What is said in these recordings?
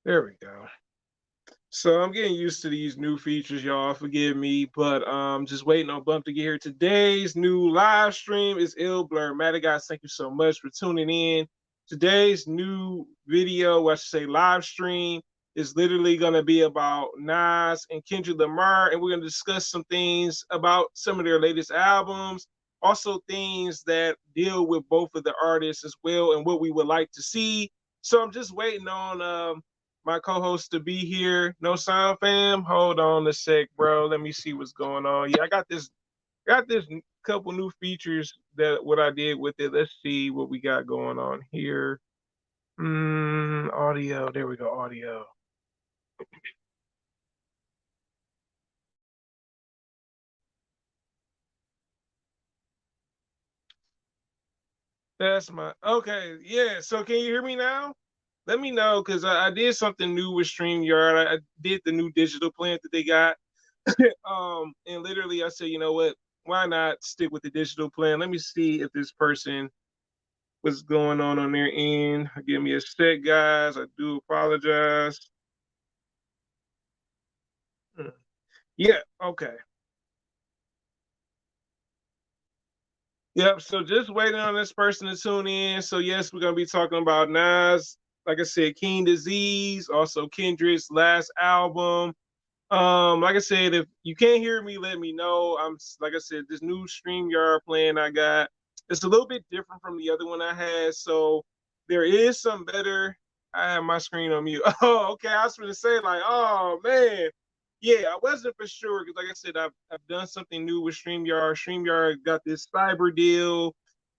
There we go. So I'm getting used to these new features, y'all. Forgive me, but just waiting on Bump to get here. Today's new live stream is Ill Blur. Matter guys, thank you so much for tuning in. Today's new video, I should say live stream, is literally gonna be about Nas and Kendrick Lamar, and we're gonna discuss some things about some of their latest albums, also things that deal with both of the artists as well, and what we would like to see. So I'm just waiting on my co-host to be here. No sound fam. Hold on a sec, bro. Let me see what's going on. Yeah, I got this couple new features that what I did with it. Let's see what we got going on here. Audio. There we go. Audio. That's my okay. Yeah. So can you hear me now? Let me know because I did something new with StreamYard. I did the new digital plan that they got. And literally I said, you know what? Why not stick with the digital plan? Let me see if this person what's going on their end. Give me a sec, guys. I do apologize. Hmm. Yeah, okay. Yep, so just waiting on this person to tune in. So, yes, we're going to be talking about Nas, like I said, King Disease, also Kendrick's last album. Like I said, if you can't hear me, let me know. Like I said, this new StreamYard plan I got, it's a little bit different from the other one I had. So there is some better. I have my screen on mute. Oh, okay. I was going to say like, oh man, yeah, I wasn't for sure because like I said, I've done something new with StreamYard. StreamYard got this cyber deal,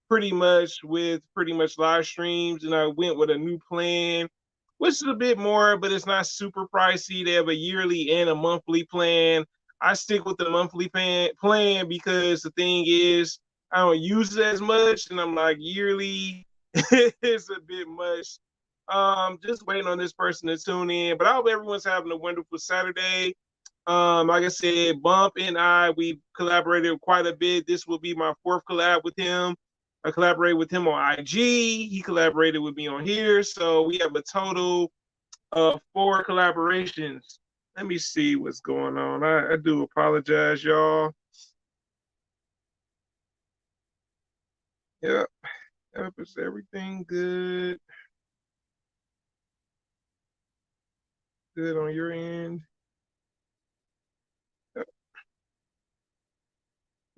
pretty much with pretty much live streams, and I went with a new plan which is a bit more, but it's not super pricey. They have a yearly and a monthly plan. I stick with the monthly plan because the thing is, I don't use it as much, and I'm like yearly is a bit much. Just waiting on this person to tune in, but I hope everyone's having a wonderful Saturday. Like I said, Bump and we collaborated quite a bit. This will be my fourth collab with him. I collaborated with him on IG. He collaborated with me on here. So we have a total of four collaborations. Let me see what's going on. I do apologize, y'all. Yep. Yep. Is everything good? Good on your end? Yep.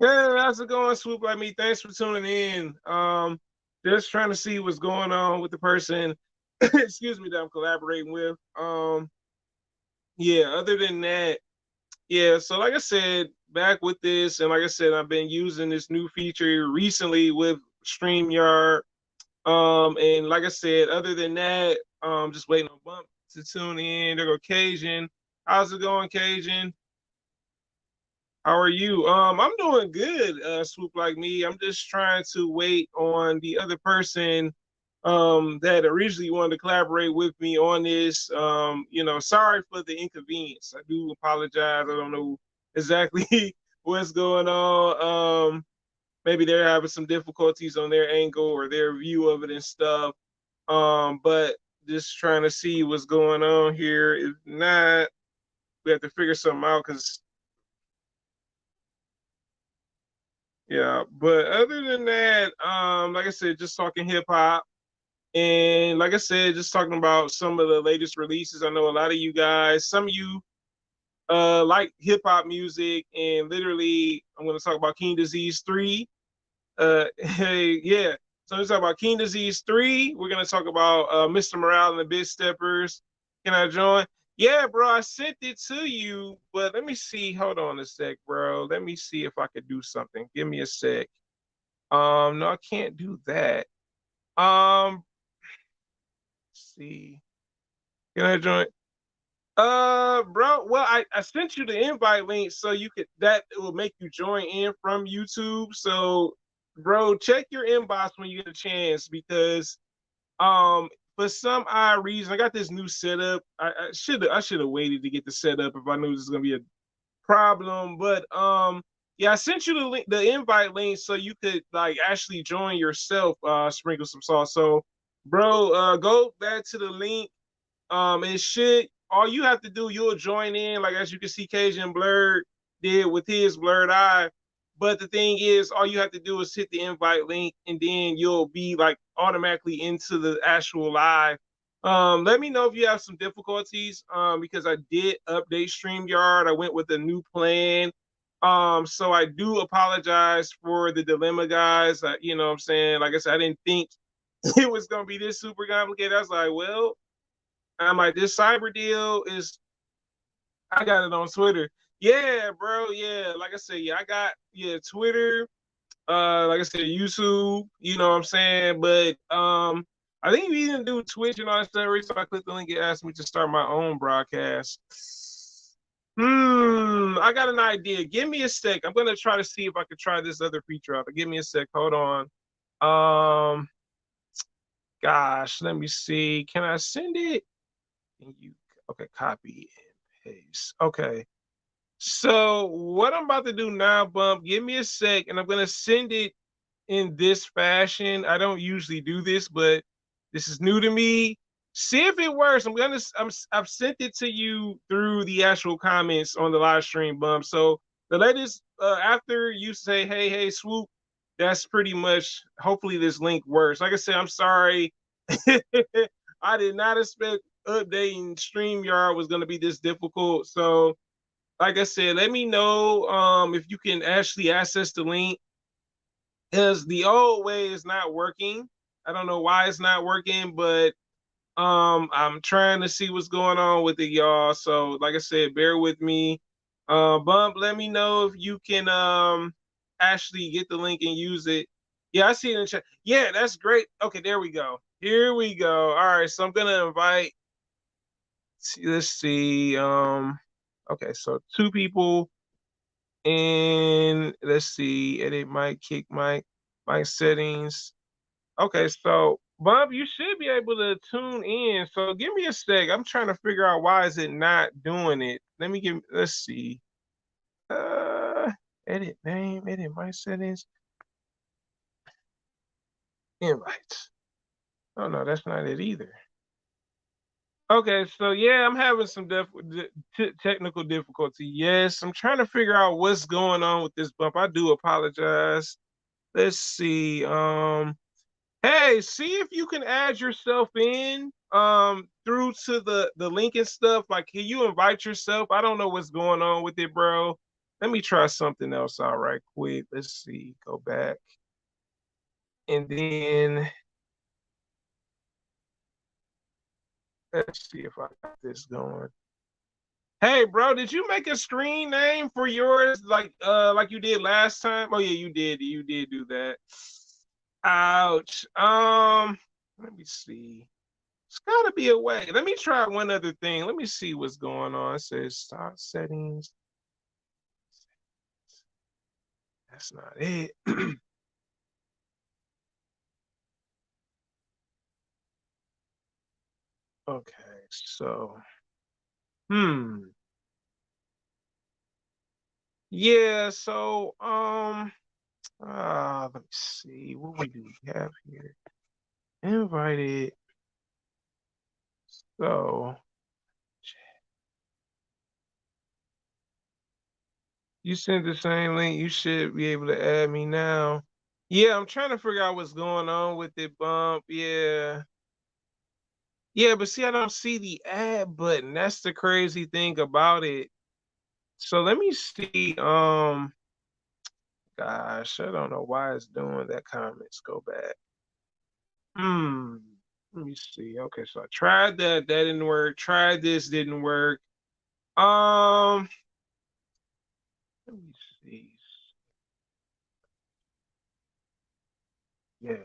Yeah, how's it going, Swoop Like Me? Thanks for tuning in. Just trying to see what's going on with the person, excuse me, that I'm collaborating with. Yeah, other than that, yeah, so like I said, back with this, and like I said, I've been using this new feature recently with StreamYard. And like I said, other than that, just waiting on Bump to tune in. There go Cajun. How's it going, Cajun? How are you? I'm doing good, Swoop Like Me. I'm just trying to wait on the other person that originally wanted to collaborate with me on this. Sorry for the inconvenience. I do apologize. I don't know exactly what's going on. Maybe they're having some difficulties on their angle or their view of it and stuff. But just trying to see what's going on here. If not, we have to figure something out because yeah. But other than that, like I said, just talking hip hop. And like I said, just talking about some of the latest releases. I know a lot of you guys, some of you like hip hop music, and literally, I'm going to talk about King Disease 3. Hey, yeah. So let's talk about King Disease 3. We're going to talk about Mr. Morale and the Big Steppers. Can I join? Yeah, bro, I sent it to you, but let me see. Hold on a sec, bro. Let me see if I could do something. Give me a sec. No, I can't do that. Um, see. Can I join? Bro, well, I sent you the invite link so you could that it will make you join in from YouTube. So, bro, check your inbox when you get a chance because for some odd reason I got this new setup. I should have waited to get the setup if I knew this was gonna be a problem. But yeah, I sent you the invite link so you could like actually join yourself, sprinkle some sauce. So, bro, go back to the link It should all you have to do, you'll join in, like as you can see Cajun Blurred did with his blurred eye. But the thing is, all you have to do is hit the invite link and then you'll be like automatically into the actual live. Let me know if you have some difficulties because I did update StreamYard. I went with a new plan. So I do apologize for the dilemma, guys. You know what I'm saying? Like I said, I didn't think it was gonna be this super complicated. I was like, well, I'm like, this cyber deal is I got it on Twitter. Yeah, bro. Yeah. Like I said, yeah, I got Twitter, like I said, YouTube, you know what I'm saying? But I think we didn't do Twitch and all that stuff. So I clicked the link, it asked me to start my own broadcast. I got an idea. Give me a sec. I'm gonna try to see if I could try this other feature out. Give me a sec. Hold on. Um, gosh, let me see. Can I send it? Can you okay, copy and paste. Okay. So what I'm about to do now, Bump, give me a sec, and I'm gonna send it in this fashion. I don't usually do this, but this is new to me. See if it works. I've sent it to you through the actual comments on the live stream, Bump. So the latest after you say hey swoop, that's pretty much hopefully this link works. Like I said, I'm sorry. I did not expect updating StreamYard was gonna be this difficult. So like I said, let me know if you can actually access the link because the old way is not working. I don't know why it's not working, but I'm trying to see what's going on with it, y'all. So like I said, bear with me. Bump, let me know if you can actually get the link and use it. Yeah, I see it in the chat. Yeah, that's great. Okay, there we go. Here we go. All right, so I'm gonna invite. Let's see. Okay, so two people. And let's see, edit mic, kick mic settings. Okay, so Bob, you should be able to tune in. So give me a sec. I'm trying to figure out why is it not doing it. Let's see. Uh edit name, edit mic settings, invites. Oh no, that's not it either. Okay, so yeah, I'm having some technical difficulty. Yes, I'm trying to figure out what's going on with this bump. I do apologize. Let's see. Hey, see if you can add yourself in through to the link and stuff. Like, can you invite yourself? I don't know what's going on with it, bro. Let me try something else out right quick. Let's see. Go back. And then let's see if I got this going. Hey, bro, did you make a screen name for yours like you did last time? Oh yeah, you did. You did do that. Ouch. Let me see. It's gotta be a way. Let me try one other thing. Let me see what's going on. It says start settings. That's not it. Okay, so hmm. Yeah, so let me see. What we do we have here? Invited. So you sent the same link. You should be able to add me now. Yeah, I'm trying to figure out what's going on with it, bump. Yeah. Yeah, but see, I don't see the add button. That's the crazy thing about it. So let me see. Gosh, I don't know why it's doing that. Comments go back. Hmm. Let me see. Okay, so I tried that. That didn't work. Tried this. Didn't work. Um. Let me see. Yes.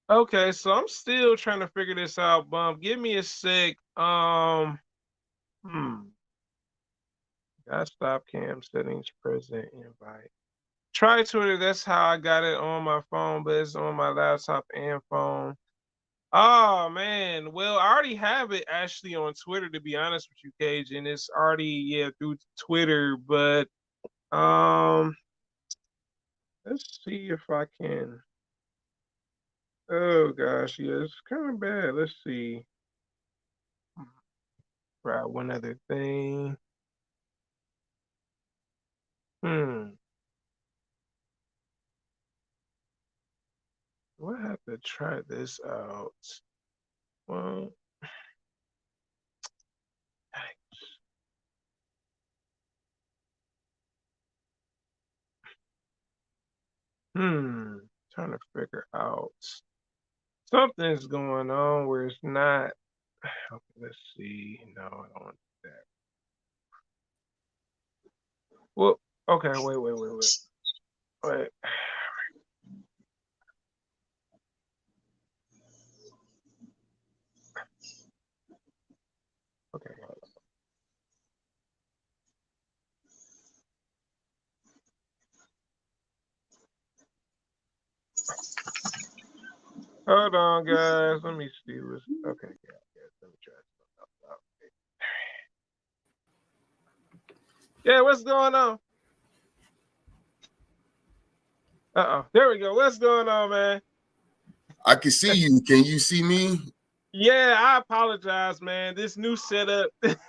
Okay, so I'm still trying to figure this out, Bump. Give me a sec. Hmm. Got stop cam settings present invite. Try Twitter. That's how I got it on my phone, but it's on my laptop and phone. Oh man, well I already have it actually on Twitter to be honest with you, Cage, and it's already through Twitter. But um, let's see if I can. Oh gosh, yeah, it's kind of bad. Let's see. Try one other thing. Hmm. We'll have to try this out. Well, trying to figure out something's going on where it's not. Okay, let's see. No, I don't want that. Well, okay, wait. Okay, hold on, guys. Let me see what's okay. Yeah, let me try something out. Yeah, what's going on? There we go. What's going on, man? I can see you. Can you see me? Yeah, I apologize, man. This new setup. You're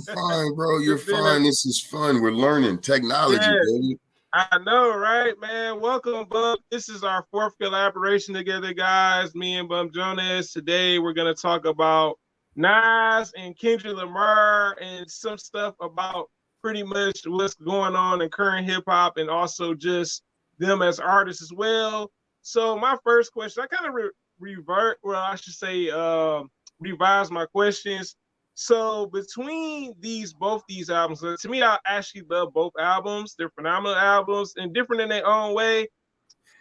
fine, bro. You're It's been a fine. This is fun. We're learning technology, yeah. baby. I know, right, man? Welcome, Bump. This is our fourth collaboration together, guys. Me and Bump Jonas. Today, we're gonna talk about Nas and Kendrick Lamar and some stuff about pretty much what's going on in current hip hop and also just them as artists as well. So, my first question, I kind of I should say, revise my questions. So between both these albums, to me, I actually love both albums. They're phenomenal albums and different in their own way.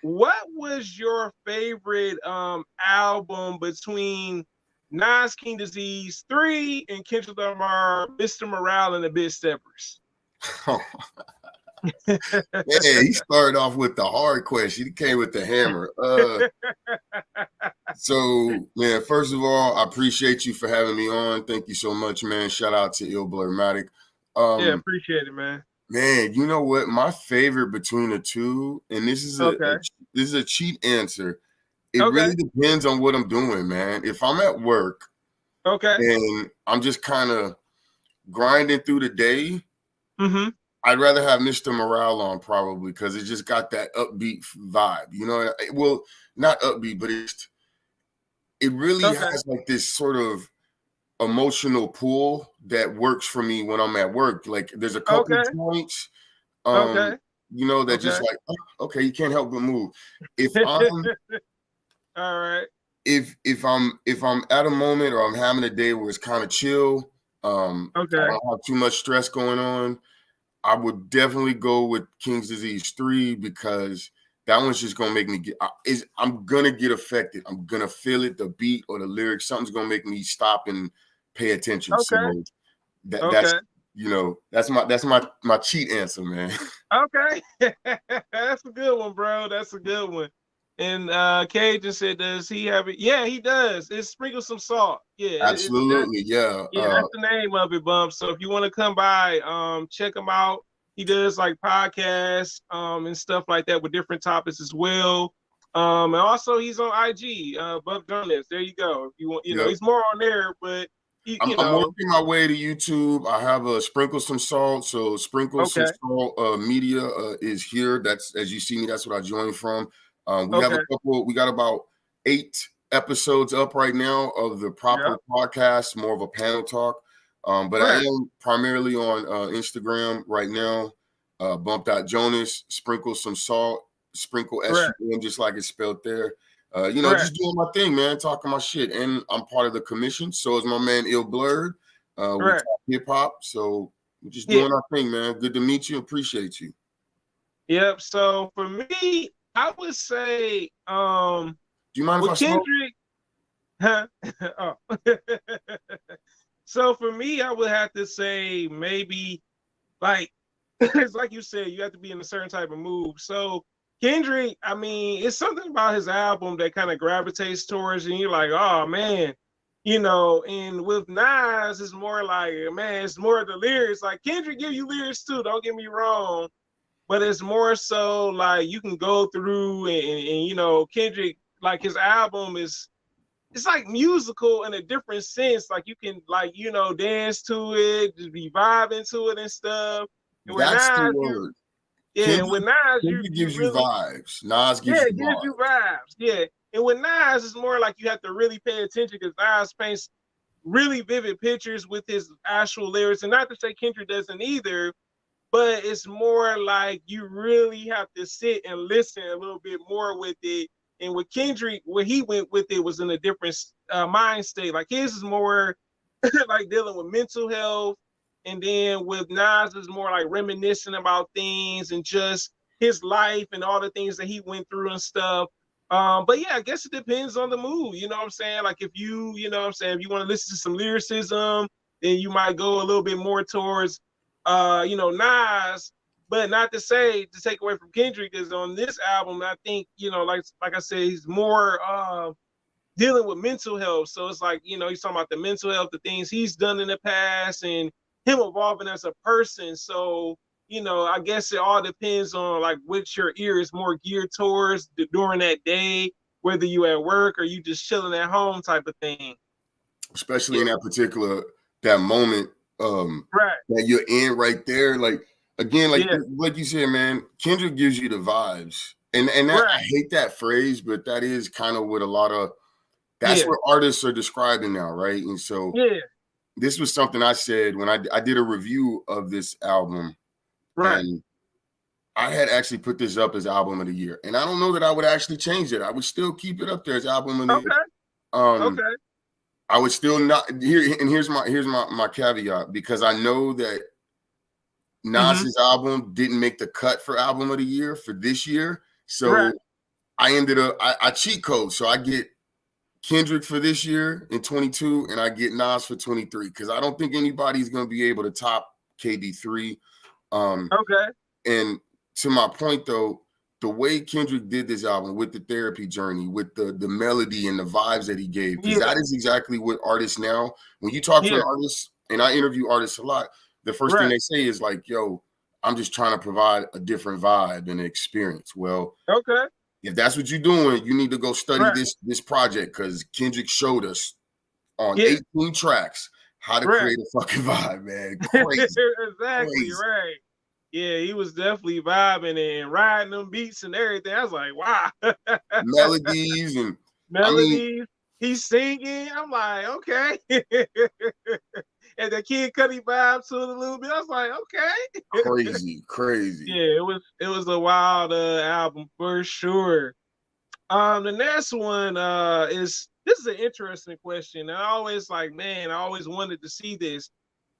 What was your favorite album between Nas King Disease 3 and Kendrick Lamar, Mr. Morale and the Big Steppers? Man, he started off with the hard question. He came with the hammer. So, man, first of all, I appreciate you for having me on. Thank you so much, man. Shout out to Il Blurmatic. Yeah, appreciate it, man. Man, you know what? My favorite between the two, and this is Okay. this is a cheat answer. It Okay. really depends on what I'm doing, man. If I'm at work Okay. and I'm just kind of grinding through the day, Mm-hmm. I'd rather have Mr. Morale on probably because it just got that upbeat vibe. You know, well, not upbeat, but it really Okay. has like this sort of emotional pull that works for me when I'm at work. Like there's a couple Okay. of points, Okay. you know, that Okay. just like, oh, okay, you can't help but move. If I'm All right. if I'm at a moment or I'm having a day where it's kind of chill, I Okay. don't have too much stress going on, I would definitely go with King's Disease 3 because that one's just gonna make me I'm gonna get affected. I'm gonna feel it, the beat or the lyrics. Something's gonna make me stop and pay attention. Okay. So that's Okay. that's my cheat answer, man. Okay. That's a good one, bro. That's a good one. And Cage just said, does he have it? Yeah, he does. It's sprinkle some salt. Yeah, Absolutely, yeah. that's the name of it, Bump. So if you want to come by, check him out. He does like podcasts, and stuff like that with different topics as well. And also he's on IG, Bump Jonas. There you go. If you want, Yep. he's more on there, but I'm working my way to YouTube. I have a Sprinkle Some Salt. So Sprinkle Some Okay. Salt media is here. That's, as you see me, that's what I joined from. We have Okay. we got about 8 episodes up right now of the proper Yep. podcast, more of a panel talk. But I Right. am primarily on Instagram right now. Bump.Jonas, Sprinkle Some Salt, Sprinkle Right. SUM, just like it's spelled there. Right. Just doing my thing, man, talking my shit. And I'm part of the commission. So is my man Ill Blurred. We Right. talk hip hop. So we're just Yeah. doing our thing, man. Good to meet you. Appreciate you. Yep. So for me, I would say, Do you mind if with I smoke? Kendrick, huh? Oh. So for me, I would have to say maybe like it's like you said, you have to be in a certain type of mood. So Kendrick, I mean, it's something about his album that kind of gravitates towards, and you're like, oh man, you know. And with Nas, it's more like, man, it's more of the lyrics. Like Kendrick give you lyrics too. Don't get me wrong, but it's more so like you can go through and you know, Kendrick, like his album is it's like musical in a different sense. Like you can like, you know, dance to it, just be vibing to it and stuff. And with That's the Nas, you word. yeah, and with Nas, Kendrick you gives you really vibes. Nas yeah, gives you it gives you vibes. vibes. Yeah. And with Nas, it's more like you have to really pay attention because Nas paints really vivid pictures with his actual lyrics. And not to say Kendrick doesn't either, but it's more like you really have to sit and listen a little bit more with it. And with Kendrick, where he went with it was in a different mind state. Like his is more like dealing with mental health, and then with Nas is more like reminiscing about things and just his life and all the things that he went through and stuff. But yeah, I guess it depends on the mood. You know what I'm saying? Like if you know what I'm saying, if you want to listen to some lyricism, then you might go a little bit more towards you know, Nas, but not to say to take away from Kendrick is on this album. I think you know, like I said, he's more dealing with mental health. So it's like you know, he's talking about the mental health, the things he's done in the past, and him evolving as a person. So you know, I guess it all depends on like which your ear is more geared towards during that day, whether you at work or you just chilling at home type of thing. Especially Yeah. in that particular that moment Right. that you're in right there. Like again, Yeah. like you said, man, Kendrick gives you the vibes. And that I Right. hate that phrase, but that is kind of what a lot of that's Yeah. what artists are describing now, right? And so Yeah. this was something I said when I did a review of this album, Right. and I had actually put this up as album of the year. And I don't know that I would actually change it. I would still keep it up there as album of the year. Okay. Um, Okay. I would still not here. And here's my caveat, because I know that Mm-hmm. Nas's album didn't make the cut for album of the year for this year. Right. So I ended up I cheat code. So I get Kendrick for this year in 22, and I get Nas for 23, because I don't think anybody's going to be able to top KD3. Okay. And to my point, though, the way Kendrick did this album with the therapy journey, with the melody and the vibes that he gave, because Yeah. that is exactly what artists now, when you talk to an Yeah. artist, and I interview artists a lot, the first thing Right. they say is like, yo, I'm just trying to provide a different vibe and experience. Well, Okay. if that's what you're doing, you need to go study Right. this project, because Kendrick showed us on Yeah. 18 tracks how to Right. create a fucking vibe, man. Crazy, Exactly. crazy. Right. Yeah, he was definitely vibing and riding them beats and everything. I was like, wow. Melodies, and I mean, Melodies. He's singing. I'm like, okay. And the Kid Cudi vibe to it a little bit. I was like, okay. crazy, crazy. Yeah, it was a wild album for sure. The next one is this is an interesting question. I always like, man, I always wanted to see this.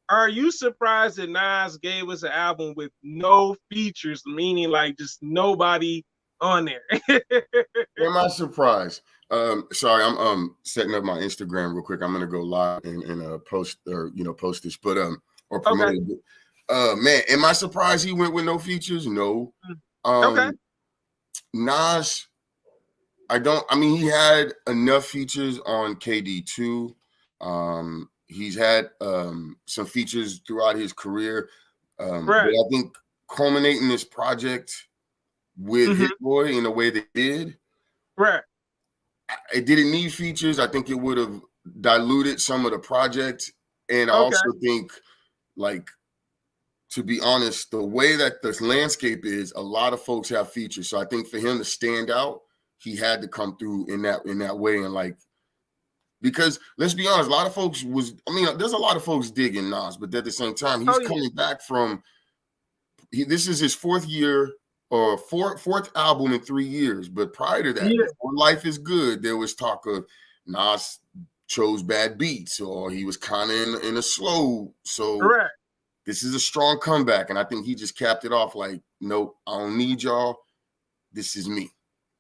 Are you surprised that Nas gave us an album with no features, meaning like just nobody on there? Am I surprised? Sorry, I'm setting up my Instagram real quick. I'm gonna go live and post, or post this, but or promote Okay. it. Man, am I surprised he went with no features? No. Okay. Nas, I mean, he had enough features on KD2. He's had some features throughout his career. But Right. I think culminating this project with Hmm. Hit Boy in the way they did, Right. it didn't need features. I think it would have diluted some of the project. And I Okay. also think, like, to be honest, the way that the landscape is, a lot of folks have features. So I think for him to stand out, he had to come through in that way. And like, because let's be honest, a lot of folks there's a lot of folks digging Nas, but at the same time, he's Oh yeah. coming back from this is his fourth year, or fourth album in 3 years. But prior to that, Yeah. before Life is Good, there was talk of Nas chose bad beats, or he was kind of in a slow. So Right. this is a strong comeback, and I think he just capped it off like, nope, I don't need y'all. This is me.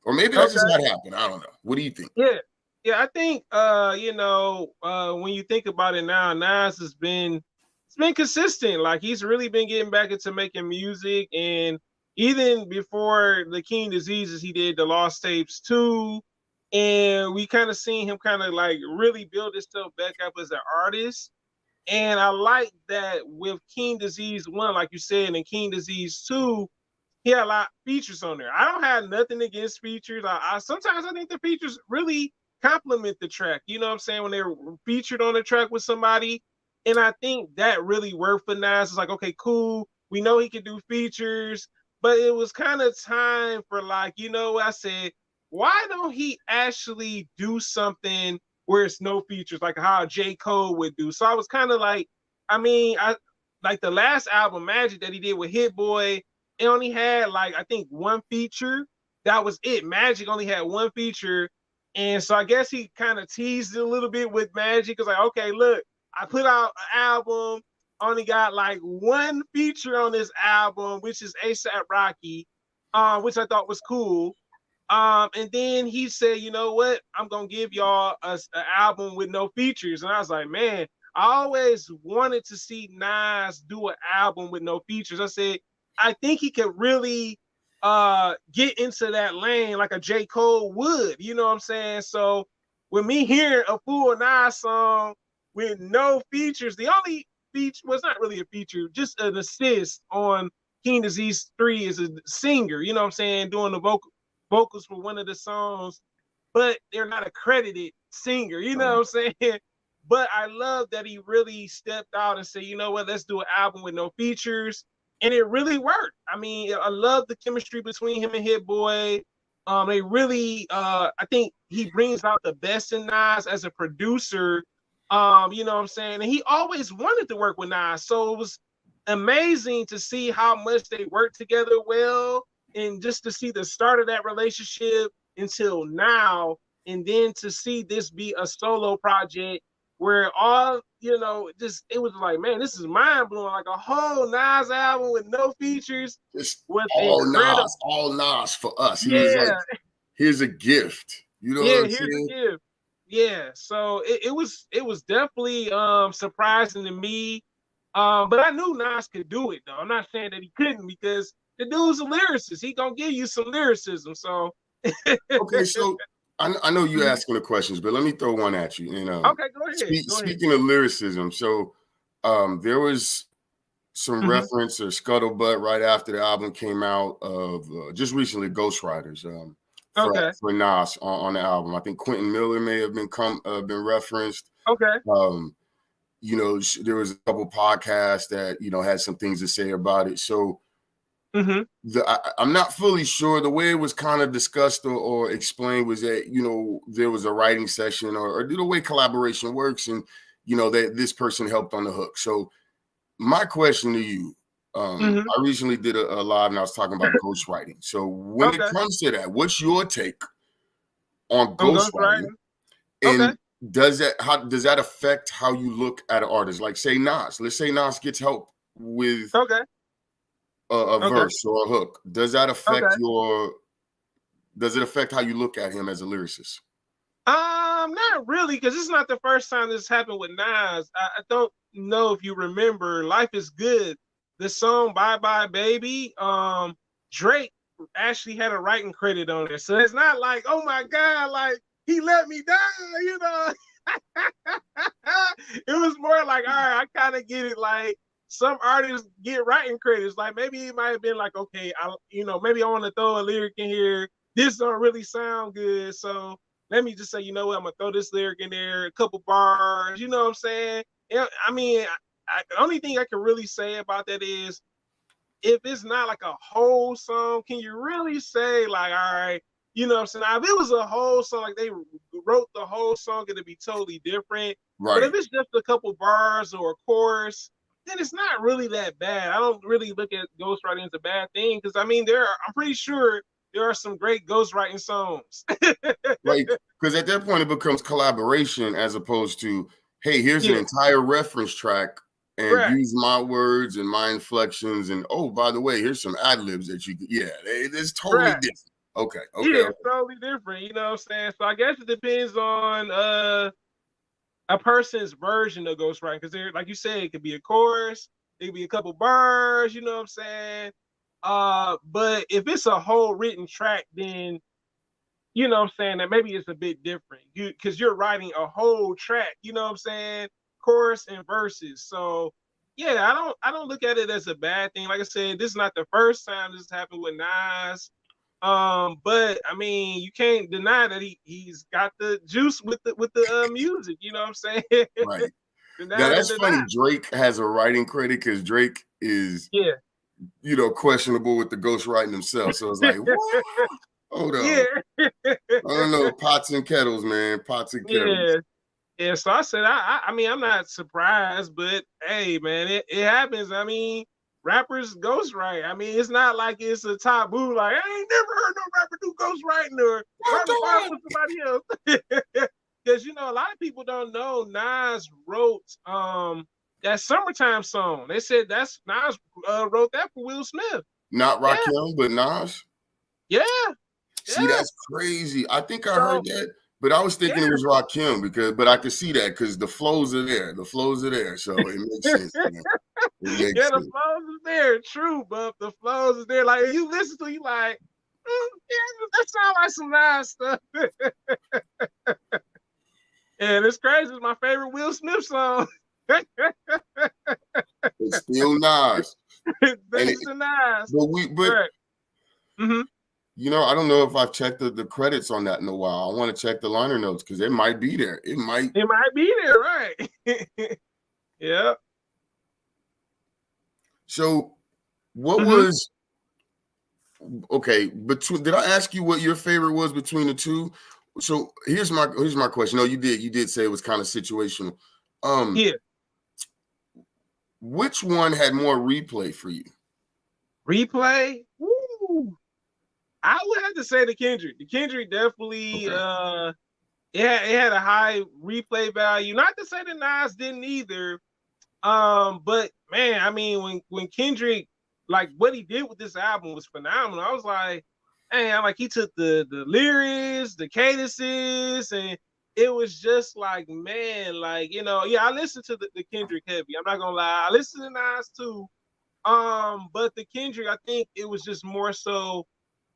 Or maybe that's just Okay. not happened. I don't know. What do you think? Yeah. Yeah. I think when you think about it now, Nas it's been consistent. Like he's really been getting back into making music, and even before the King Diseases, he did the Lost Tapes too. And we kind of seen him kind of like really build himself back up as an artist. And I like that with King Disease 1, like you said, and King Disease 2, he had a lot of features on there. I don't have nothing against features. I sometimes I think the features really complement the track. You know what I'm saying? When they're featured on the track with somebody. And I think that really worked for Nas. It's like, okay, cool. We know he can do features, but it was kind of time for like, you know, I said, why don't he actually do something where it's no features, like how J. Cole would do? So I was kind of like, I mean, I like the last album, Magic, that he did with Hit Boy, it only had like I think one feature. That was it. Magic only had one feature. And so I guess he kind of teased it a little bit with Magic. It's like, okay, look, I put out an album, only got like one feature on this album, which is ASAP Rocky, which I thought was cool. And then he said, you know what? I'm gonna give y'all an album with no features. And I was like, man, I always wanted to see Nas do an album with no features. I said, I think he could really get into that lane like a J. Cole would, you know what I'm saying? So with me hearing a full Nas song with no features, the only feature was not really a feature, just an assist on King Disease 3 is a singer, you know what I'm saying, doing the vocals for one of the songs, but they're not a credited singer, you know what I'm saying? But I love that he really stepped out and said, you know what, let's do an album with no features. And it really worked. I mean, I love the chemistry between him and Hit Boy. They really, I think he brings out the best in Nas as a producer. You know what I'm saying? And he always wanted to work with Nas. So it was amazing to see how much they work together well, and just to see the start of that relationship until now, and then to see this be a solo project where all, you know, just it was like, man, this is mind blowing. Like a whole Nas album with no features It's was incredible. all Nas for us. He was like, Yeah, here's a gift. You know what yeah. I'm Here's a saying? gift. Yeah, so it was definitely surprising to me. But I knew Nas could do it though. I'm not saying that he couldn't, because the dude's a lyricist. He gonna give you some lyricism. So Okay, so I know you Mhm. asking the questions, but let me throw one at you. And Okay, go ahead. Go ahead. speaking of lyricism, so there was some Hmm. reference or scuttlebutt right after the album came out of just recently Ghostwriters Okay. for Nas on the album. I think Quentin Miller may have been referenced. Okay. Um, you know, there was a couple podcasts that had some things to say about it. So Hmm. I'm not fully sure. The way it was kind of discussed or explained was that there was a writing session or the way collaboration works, and that this person helped on the hook. So my question to you, Hmm. I recently did a live and I was talking about ghostwriting. So when it Okay. comes to that, what's your take on I'm ghostwriting? ghostwriting. Okay. And how does that affect how you look at an artist? Like say Nas, let's say Nas gets help with Okay. a Okay. verse or a hook. Okay. Does it affect how you look at him as a lyricist? Not really, because it's not the first time this happened with Nas. I don't know if you remember Life is Good, the song Bye Bye Baby. Drake actually had a writing credit on it. So it's not like, oh my God, like he let me down, you know. It was more like, all right, I kind of get it. Like some artists get writing credits. Like maybe it might have been like, okay, maybe I want to throw a lyric in here. This don't really sound good, so let me just say, you know what, I'm gonna throw this lyric in there, a couple bars, you know what I'm saying? I mean, the only thing I can really say about that is if it's not like a whole song, can you really say like, all right, you know what I'm saying? Now, if it was a whole song, like they wrote the whole song, it'd be totally different. But if Right. it's just a couple bars or a chorus, then it's not really that bad. I don't really look at ghostwriting as a bad thing, because I mean, I'm pretty sure there are some great ghostwriting songs. Like, because at that point it becomes collaboration as opposed to, hey, here's an Yeah, entire reference track and right. use my words and my inflections. And oh, by the way, here's some ad libs that it's totally Right. different. Okay. Okay. Yeah, Okay. it's totally different. You know what I'm saying? So I guess it depends on a person's version of ghostwriting. Because like you said, it could be a chorus, it could be a couple bars, you know what I'm saying? But if it's a whole written track, then you know what I'm saying, that maybe it's a bit different. Because you're writing a whole track, you know what I'm saying, chorus and verses. So yeah, I don't look at it as a bad thing. Like I said, this is not the first time this happened with Nas. But I mean, you can't deny that he's got the juice with the music. You know what I'm saying? Right. Now Deny to that's funny. deny. Drake has a writing credit because Drake is, Yeah. questionable with the ghostwriting himself. So it's like, what? Hold Yeah. on. I don't know. Pots and kettles, man. Pots and kettles. Yeah. Yeah. So I said, I mean, I'm not surprised, but hey, man, it happens. I mean, rappers ghostwrite. I mean, it's not like it's a taboo. Like, I ain't never heard no rapper do ghostwriting or Don't write a do song it. with somebody else. Because a lot of people don't know Nas wrote that summertime song. They said that's Nas wrote that for Will Smith. Not Yeah, Rakim, but Nas. yeah, See, yeah. that's crazy. I think I So heard that, but I was thinking it yeah, was Rakim but I could see that because the flows are there. The flows are there. So it makes sense, man. It makes yeah, the sense. flows is there, true, but the flows is there. Like you listen to, you like, yeah, that sounds like some nice stuff. And it's crazy. It's my favorite Will Smith song. It's still Nas. And Thanks to Nas. but Right. Mm-hmm. I don't know if I've checked the credits on that in a while. I want to check the liner notes because it might be there. It might. It might be there, right? Yeah. So what Mm-hmm. was okay? Did I ask you what your favorite was between the two? So here's my question. No, you did say it was kind of situational. Um, Yeah. which one had more replay for you? Replay. Woo. I would have to say the Kendrick. The Kendrick definitely Okay. it had a high replay value. Not to say that Nas didn't either. But man, I mean, when Kendrick, like what he did with this album was phenomenal. I was like, man, like he took the lyrics, the cadences, and it was just like, man, like, yeah, I listened to the Kendrick heavy. I'm not gonna lie. I listened to Nas too. But the Kendrick, I think it was just more so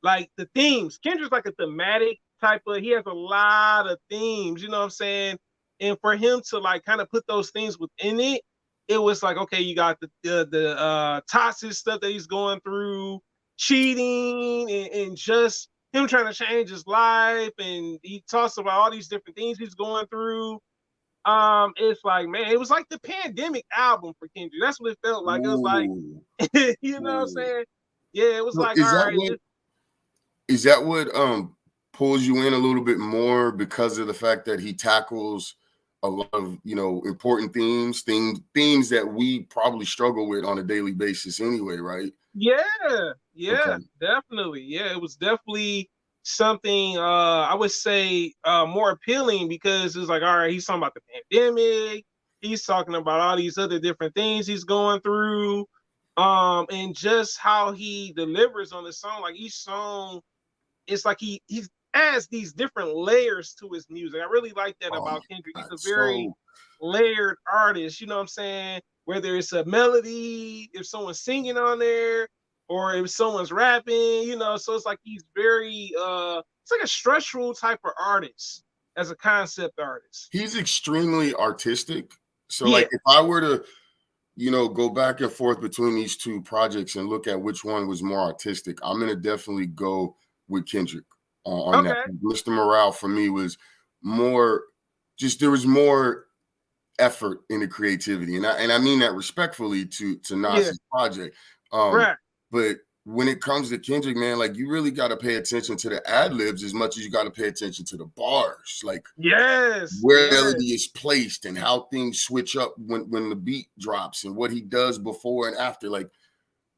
like the themes. Kendrick's like a thematic type of, he has a lot of themes, you know what I'm saying? And for him to like kind of put those things within it, it was like, okay, you got the toxic stuff that he's going through, cheating, and just him trying to change his life, and he talks about all these different things he's going through. It's like, man, it was like the pandemic album for Kendrick. That's what it felt like. It was like, Ooh, you know what I'm ooh. saying? Yeah, it was So like, all right, is that what pulls you in a little bit more because of the fact that he tackles a lot of important themes that we probably struggle with on a daily basis anyway, right? yeah, yeah, Okay. definitely. Yeah, it was definitely something I would say more appealing because it's like, all right, he's talking about the pandemic, he's talking about all these other different things he's going through. And just how he delivers on the song, like each song, it's like he adds these different layers to his music. I really like that Oh about my Kendrick. He's God. a very So layered artist, you know what I'm saying? Whether it's a melody, if someone's singing on there, or if someone's rapping, so it's like he's very it's like a structural type of artist as a concept artist. he's extremely artistic. So Yeah. like if I were to, go back and forth between these two projects and look at which one was more artistic, I'm gonna definitely go with Kendrick on that. Okay. Mr. Morale for me was more there was more effort in the creativity. And I mean that respectfully to Yeah. Nas's project. Um, Right. but when it comes to Kendrick, man, like you really got to pay attention to the ad libs as much as you got to pay attention to the bars. Like Yes. where Yes. melody is placed and how things switch up when the beat drops and what he does before and after. Like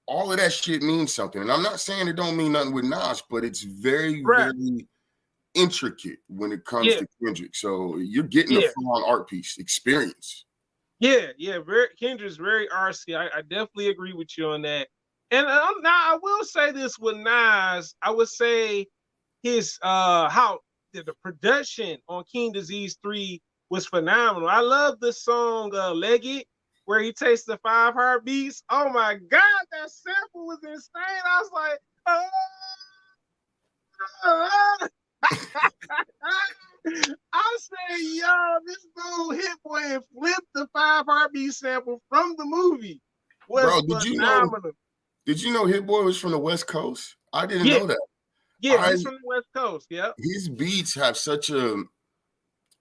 all of that shit means something. And I'm not saying it don't mean nothing with Nas, but it's very, Right. very intricate when it comes Yeah. to Kendrick. So you're getting a Yeah. full-on art piece experience. Yeah, yeah, Kendra's very artsy. I definitely agree with you on that. And now I will say this with Nas, I would say his how the production on King Disease 3 was phenomenal. I love the song Leg It. where he takes the 5 heartbeats. Oh my God, that sample was insane. I was like, oh, oh. I said, yo, this dude Hit Boy and flipped the 5 heartbeat sample from the movie. Was Bro, phenomenal. did you know Hit Boy was from the West Coast? I didn't Yeah, know that. yeah, he's from the West Coast. Yep. His beats have such a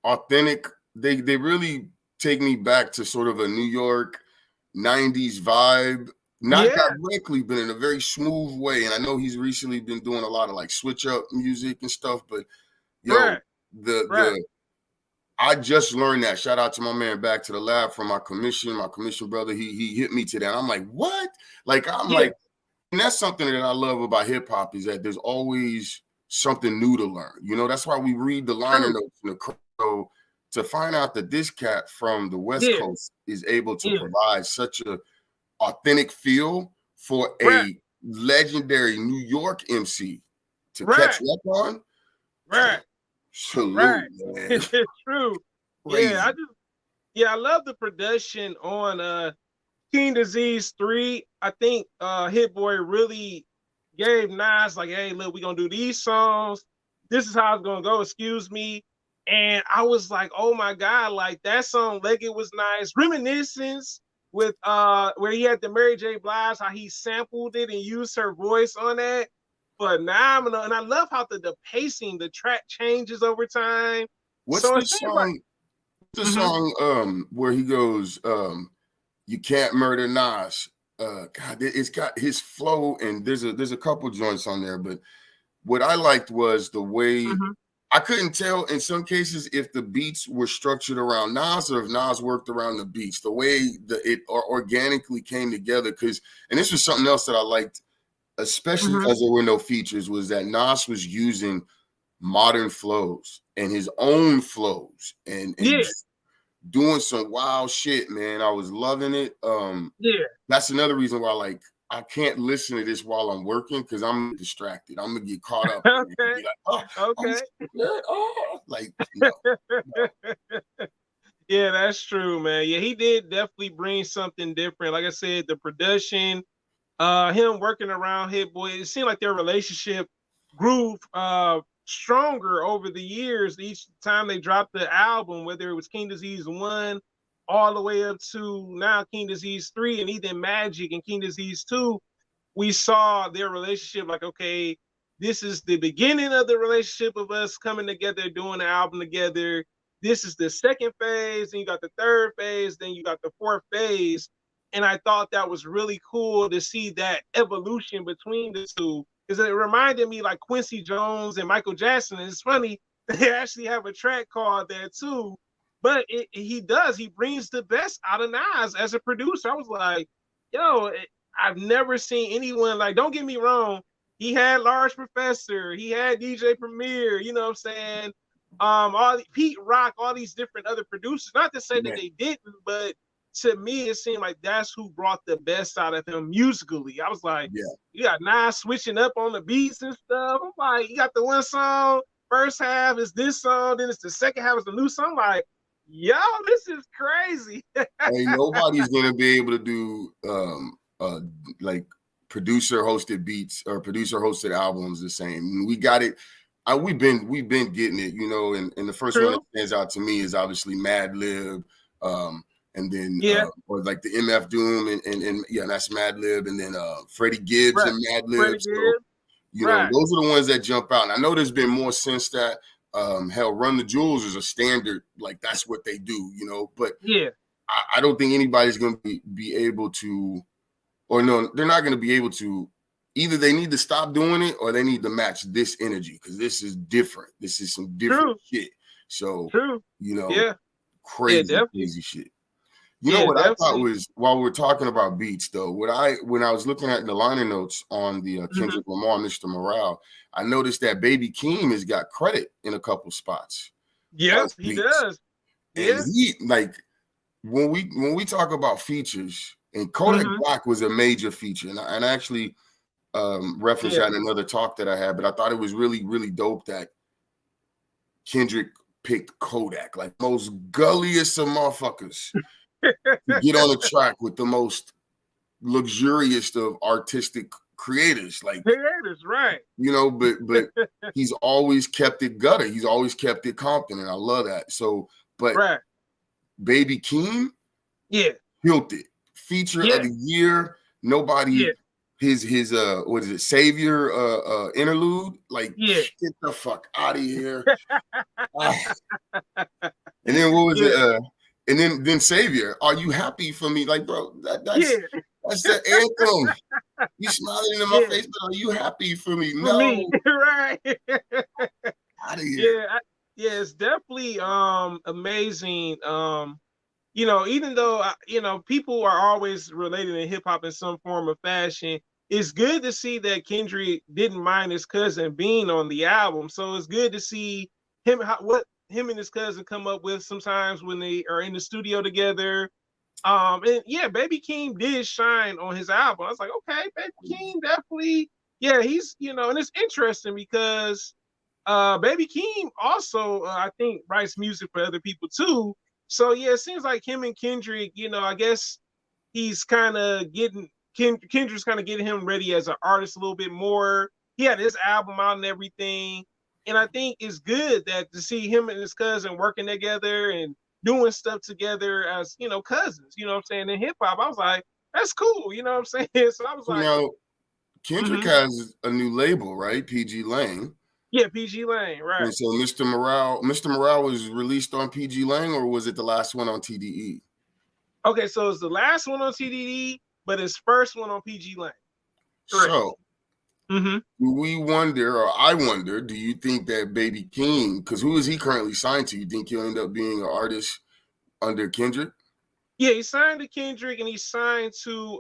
authentic, they really take me back to sort of a New York 90s vibe. Not directly, but in a very smooth way. And I know he's recently been doing a lot of like switch up music and stuff, but yo, I just learned that. Shout out to my man Back to the Lab from my commission brother. He hit me to that. I'm like, what? Like, I'm like, and that's something that I love about hip hop is that there's always something new to learn. You know, that's why we read the liner notes in the crow to find out that this cat from the West Coast is able to provide such a authentic feel for a legendary New York MC to catch up on. Salute, man. It's true. Crazy. I love the production on King Disease 3. I think Hit Boy really gave Nas like, hey, look, we're gonna do these songs. This is how it's gonna go, excuse me. And I was like, oh my God, like that song Legged was nice. Reminiscence with where he had the Mary J. Blige, how he sampled it and used her voice on that. Phenomenal. And I love how the pacing, the track changes over time. What's the song? The song where he goes, you can't murder Nas. God, it's got his flow, and there's a couple joints on there, but what I liked was the way I couldn't tell in some cases if the beats were structured around Nas or if Nas worked around the beats, the way it organically came together. And this was something else that I liked, especially as there were no features, was that Nas was using modern flows and his own flows and doing some wild shit, man. I was loving it. That's another reason why I can't listen to this while I'm working because I'm distracted. I'm gonna get caught up. Okay. Yeah, that's true, man. Yeah, he did definitely bring something different. Like I said, the production, him working around Hit Boy, it seemed like their relationship grew stronger over the years. Each time they dropped the album, whether it was King Disease 1 all the way up to now King Disease 3 and even Magic and King Disease 2, we saw their relationship like, okay, this is the beginning of the relationship of us coming together, doing the album together. This is the second phase, then you got the third phase, then you got the fourth phase. And I thought that was really cool to see that evolution between the two, because it reminded me like Quincy Jones and Michael Jackson. And it's funny, they actually have a track called that too. But he brings the best out of Nas as a producer. I was like, yo, I've never seen anyone like, don't get me wrong, he had Large Professor, he had DJ Premier, you know what I'm saying? All Pete Rock, all these different other producers. Not to say that they didn't, but to me, it seemed like that's who brought the best out of him musically. I was like, you got Nas switching up on the beats and stuff. I'm like, you got the one song, first half is this song, then it's the second half is the new song. I'm like, yo, this is crazy. Hey, nobody's gonna be able to do like producer hosted beats or producer hosted albums the same. We got it. We've been getting it, you know, and the first one that stands out to me is obviously Mad Lib, and then or like the MF Doom and that's Mad Lib, and then Freddie Gibbs and Mad Lib. So, you know, those are the ones that jump out. And I know there's been more since that. Hell, Run the Jewels is a standard, like that's what they do, you know. But I don't think anybody's gonna be able to, or no, they're not gonna be able to. Either they need to stop doing it or they need to match this energy because this is different. This is some different shit. So, you know, crazy shit. You know what I thought was, while we're talking about beats though, when I was looking at the liner notes on the Kendrick Lamar, Mr. Morale, I noticed that Baby Keem has got credit in a couple spots. Yes, he does. And he, like, when we talk about features, and Kodak Black was a major feature, and I actually referenced that in another talk that I had, but I thought it was really, really dope that Kendrick picked Kodak, like most gulliest of motherfuckers. to get on a track with the most luxurious of artistic creators, like Creators, right? but he's always kept it gutter. He's always kept it Compton, and I love that. So, but Right. Baby Keem, Yeah. killed it. Feature Yeah. of the year. Nobody. Yeah. His what is it? Savior interlude. Like, Yeah. get the fuck out of here. And then what was Yeah. it? And then Savior, are you happy for me? Like, bro, that's Yeah. the anthem. You smiling in my Yeah. face, but are you happy for me? For me, No, right? out of here. Yeah, it's definitely amazing. You know, even though you know people are always related to hip hop in some form of fashion, it's good to see that Kendrick didn't mind his cousin being on the album. So it's good to see what him and his cousin come up with sometimes when they are in the studio together. And yeah, Baby Keem did shine on his album. I was like, okay, Baby Keem definitely, yeah, he's and it's interesting because Baby Keem also I think writes music for other people too. So yeah, it seems like him and Kendrick, I guess he's kind of Kendrick's kind of getting him ready as an artist a little bit more. He had his album out and everything. And I think it's good that to see him and his cousin working together and doing stuff together as, cousins, you know what I'm saying, in hip hop. I was like, that's cool, you know what I'm saying? So I was like, Kendrick has a new label, right? PG Lang. Yeah, PG Lang, right. And so Mr. Morale was released on PG Lang, or was it the last one on TDE? Okay, so it's the last one on TDE, but it's first one on PG Lang. Correct. So we wonder, or I wonder, do you think that Baby Keem, because who is he currently signed to? You think he'll end up being an artist under Kendrick? Yeah, he signed to Kendrick, and he signed to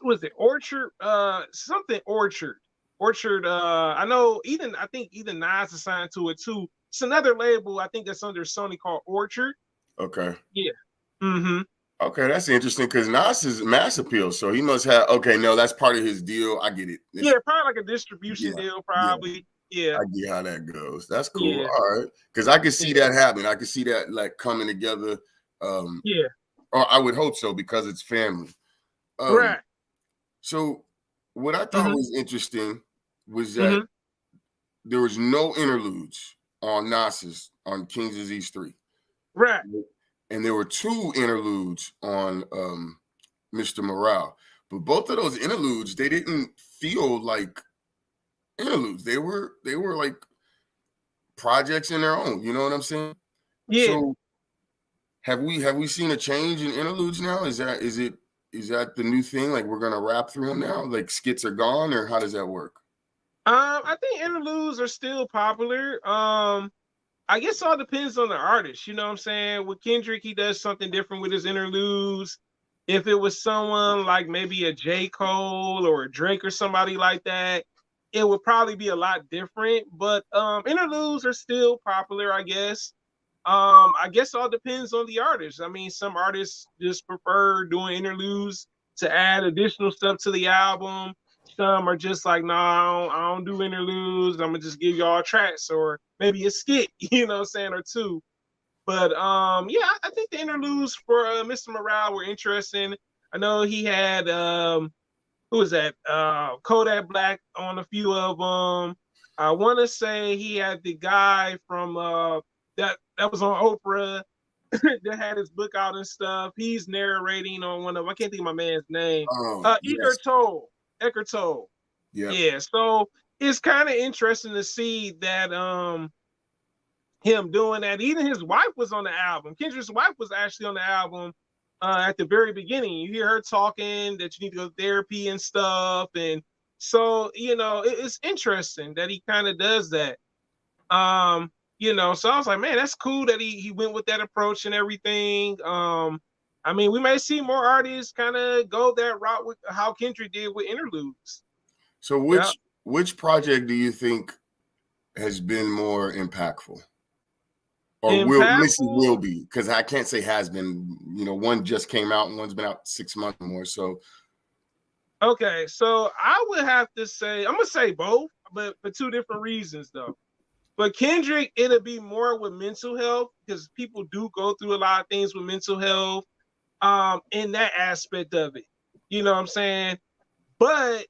was it Orchard? Something Orchard. I think even Nas is signed to it too. It's another label, I think that's under Sony called Orchard. Okay. Yeah. Okay, that's interesting because Nas is mass appeal, so he must have. Okay, no, that's part of his deal. I get it. Yeah, probably like a distribution deal, probably. Yeah. I get how that goes. That's cool. Yeah. All right, because I could see that happening. I could see that like coming together. Yeah. Or I would hope so because it's family. Right. So what I thought was interesting was that there was no interludes on King's Disease 3. Right. And there were 2 interludes on Mr. Morale. But both of those interludes, they didn't feel like interludes. They were like projects in their own. You know what I'm saying? Yeah. So have we seen a change in interludes now? Is that the new thing? Like we're gonna rap through them now? Like skits are gone, or how does that work? I think interludes are still popular. I guess all depends on the artist. You know what I'm saying? With Kendrick, he does something different with his interludes. If it was someone like maybe a J. Cole or a Drake or somebody like that, it would probably be a lot different. But interludes are still popular, I guess. I guess all depends on the artist. I mean, some artists just prefer doing interludes to add additional stuff to the album. Some are just like, no, I don't do interludes. I'm gonna just give y'all tracks or maybe a skit, you know what I'm saying, or 2. But yeah, I think the interludes for Mr. Morale were interesting. I know he had who was that? Kodak Black on a few of them. I want to say he had the guy from that was on Oprah that had his book out and stuff. He's narrating on one of them. I can't think of my man's name. Eckhart Tolle. Eckhart Tolle. Yeah. So it's kind of interesting to see that him doing that. Even his wife was on the album. Kendrick's wife was actually on the album at the very beginning. You hear her talking that you need to go to therapy and stuff. And so, it's interesting that he kind of does that. So I was like, man, that's cool that he went with that approach and everything. I mean, we may see more artists kind of go that route with how Kendrick did with interludes. So which project do you think has been more impactful? Or will be? Because I can't say has been. One just came out and one's been out 6 months or more. So okay, so I would have to say I'm gonna say both, but for 2 different reasons though. But Kendrick, it'll be more with mental health because people do go through a lot of things with mental health, in that aspect of it. You know what I'm saying? But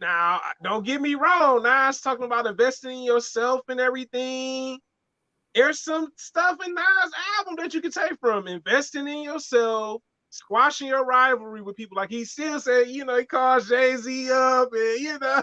now, don't get me wrong. Now it's talking about investing in yourself and everything. There's some stuff in Nas' album that you can take from investing in yourself, squashing your rivalry with people. Like he still said, you know, he calls Jay-Z up and, you know,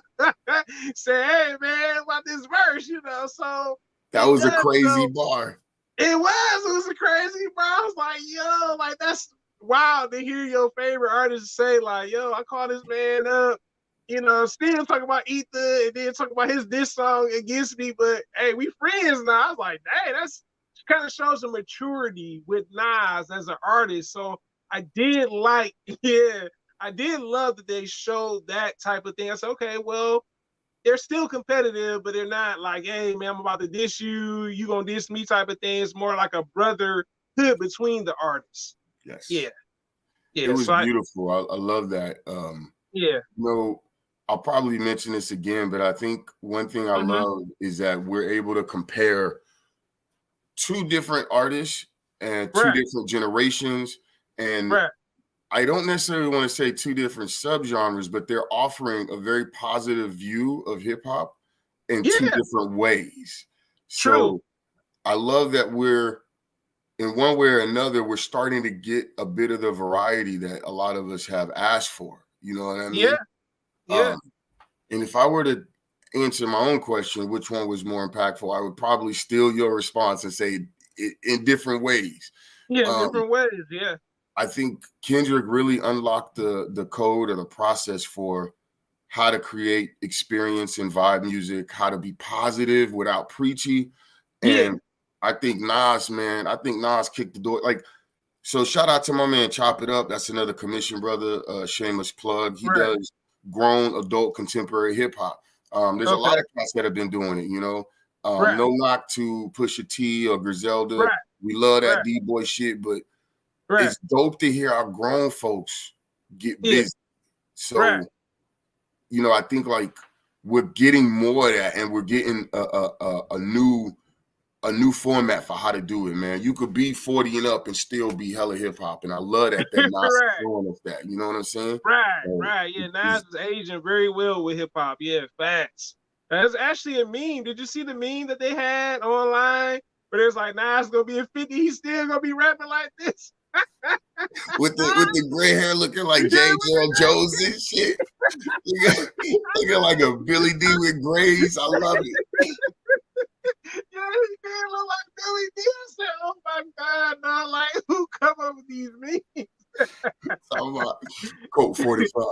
say, hey, man, about this verse, you know. So That it was a does crazy go. bar. It was a crazy, bro. I was like, yo, like that's wild to hear your favorite artist say, like, yo, I call this man up, you know, still talking about Ether and then talking about his diss song against me, but hey, we friends now. I was like, dang, that's kind of shows a maturity with Nas as an artist. So I did like, yeah, I did love that they showed that type of thing. I said, okay, well, they're still competitive, but they're not like, hey man, I'm about to diss you, you gonna diss me type of thing. It's more like a brotherhood between the artists. Yes. Yeah. It Yeah. was So beautiful. I love that. yeah. You know, I'll probably mention this again, but I think one thing I Mm-hmm. love is that we're able to compare two different artists and two Right. different generations. And Right. I don't necessarily want to say two different subgenres, but they're offering a very positive view of hip hop in two Yeah. different ways. True. So I love that we're in one way or another, we're starting to get a bit of the variety that a lot of us have asked for. You know what I Yeah. mean? Yeah. And if I were to answer my own question, which one was more impactful, I would probably steal your response and say in different ways. Yeah. In Um, different ways. Yeah. I think Kendrick really unlocked the code or the process for how to create experience and vibe music, how to be positive without preachy. Yeah. And I think Nas, man, I think Nas kicked the door. Like, so shout out to my man Chop It Up. That's another commission brother, shameless plug. He Right. does grown adult contemporary hip hop. There's a Okay. lot of cats that have been doing it, you know. Right. No knock to Pusha T or Griselda. Right. We love that Right. D-boy shit, but Right. it's dope to hear our grown folks get Yeah. busy. Right. So, you know, I think like we're getting more of that, and we're getting a new format for how to do it, man. You could be 40 and up and still be hella hip hop. And I love that Nas is Right. showing us that. You know what I'm saying? Right. Right. Yeah. Nas is aging very well with hip hop. Yeah. Facts. That's actually a meme. Did you see the meme that they had online? Where there's like Nas gonna be in 50, he's still gonna be rapping like this. With the gray hair looking like Yeah, J.J. Jones and shit. Looking like a Billy D with grays. I love it. yeah, he did look like Billy D. I said, oh my God, no, like who come up with these memes? Talking about Colt 45.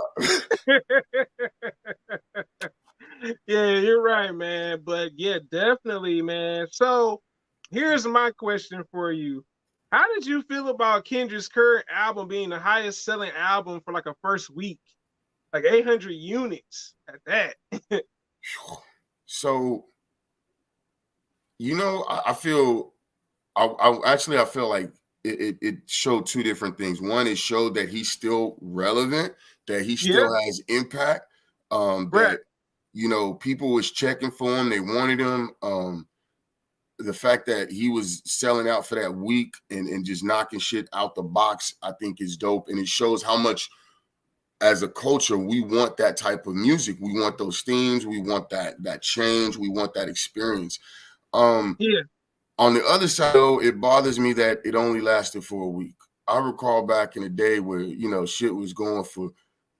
Yeah, you're right, man. But yeah, definitely, man. So here's my question for you. How did you feel about Kendrick's current album being the highest selling album for like a first week? Like 800 units at that. So, you know, I feel I feel like it showed two different things. One, it showed that he's still relevant, that he Yeah, still has impact, right. that you know, people was checking for him, they wanted him. The fact that he was selling out for that week and just knocking shit out the box, I think is dope. And it shows how much as a culture we want that type of music. We want those themes, we want that change, we want that experience. Um, Yeah, on the other side, though, it bothers me that it only lasted for a week. I recall back in the day where, you know, shit was going for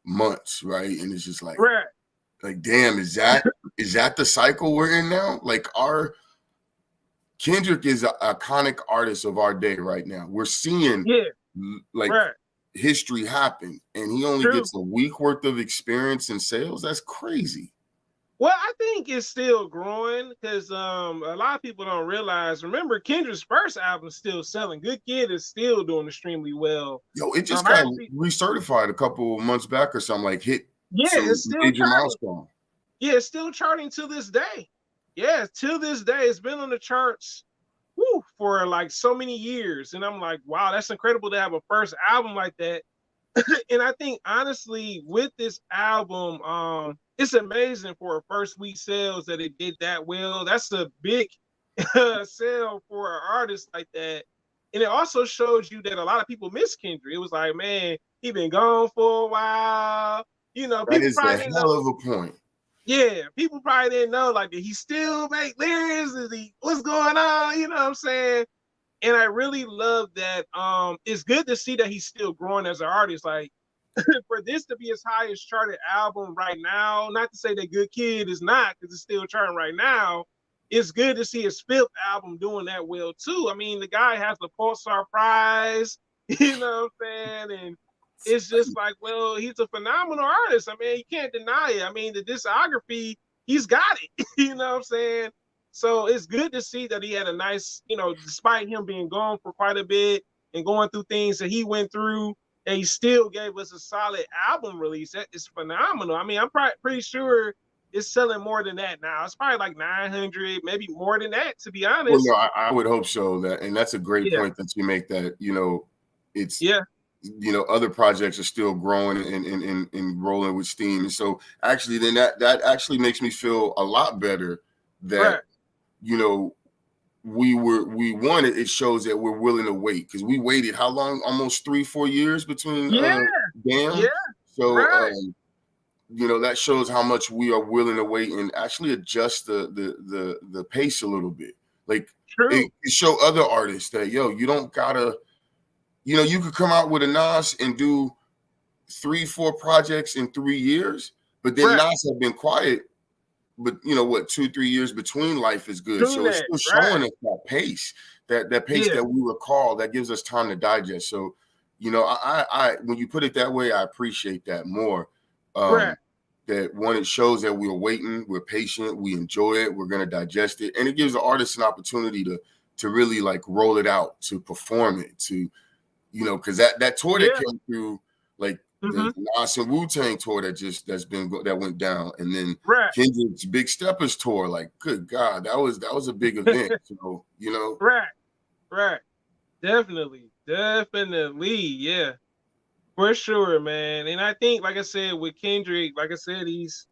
months, right? And it's just right. like, damn, is that the cycle we're in now? Like our Kendrick is an iconic artist of our day right now. We're seeing Yeah, like right. history happen, and he only True. gets a week worth of experience and sales. That's crazy. Well, I think it's still growing because a lot of people don't realize. Remember, Kendra's first album is still selling. Good Kid is still doing extremely well. Yo, it just I got actually, recertified a couple of months back or something, like hit yeah, some it's still major charting. milestone. Yeah, it's still charting to this day. Yeah, to this day, it's been on the charts for like so many years, and I'm like, wow, that's incredible to have a first album like that. And I think honestly, with this album, it's amazing for a first week sales that it did that well. That's a big sell for an artist like that. And it also shows you that a lot of people miss Kendrick. It was like, man, he been gone for a while. That People is a probably didn't know. hell of a point. Yeah, people probably didn't know. Like, did he still make lyrics? Is he? What's going on? You know what I'm saying? And I really love that. It's good to see that he's still growing as an artist. Like, for this to be his highest charted album right now, not to say that Good Kid is not, because it's still charting right now. It's good to see his fifth album doing that well too. I mean, the guy has the Pulsar Prize, you know what I'm saying? And it's just like, well, he's a phenomenal artist. I mean, you can't deny it. I mean, the discography, he's got it. You know what I'm saying? So it's good to see that he had a nice, despite him being gone for quite a bit and going through things that he went through, and he still gave us a solid album release. That is phenomenal. I mean, I'm pretty sure it's selling more than that now. It's probably like 900, maybe more than that, to be Well, honest. no, I would hope so. And that's a great Yeah. point that you make. That it's Yeah. Other projects are still growing and rolling with steam. And so actually, then that actually makes me feel a lot better that Right. we won it. It shows that we're willing to wait, because we waited how long? Almost 3-4 years between Yeah. Damn. Yeah. So Right. that shows how much we are willing to wait and actually adjust the pace a little bit. Like, True. it show other artists that, you don't gotta, you could come out with a Nas and do 3-4 projects in 3 years, but then Right. Nas have been quiet. But 2-3 years between Life is Good, True so it's that. still showing Right. us that pace, that pace Yeah. that we recall, that gives us time to digest. So, I when you put it that way, I appreciate that more. Right. That one, it shows that we're waiting, we're patient, we enjoy it, we're gonna digest it, and it gives the artist an opportunity to really like roll it out, to perform it, to because that tour that Yeah. came through, like Mm-hmm. the Nas and Wu-Tang tour that went down, and then Right. Kendrick's Big Steppers tour, like, good God, that was a big event. So Right. Right. Definitely. Definitely. Yeah. For sure, man. And I think, like I said, with Kendrick, like I said, he's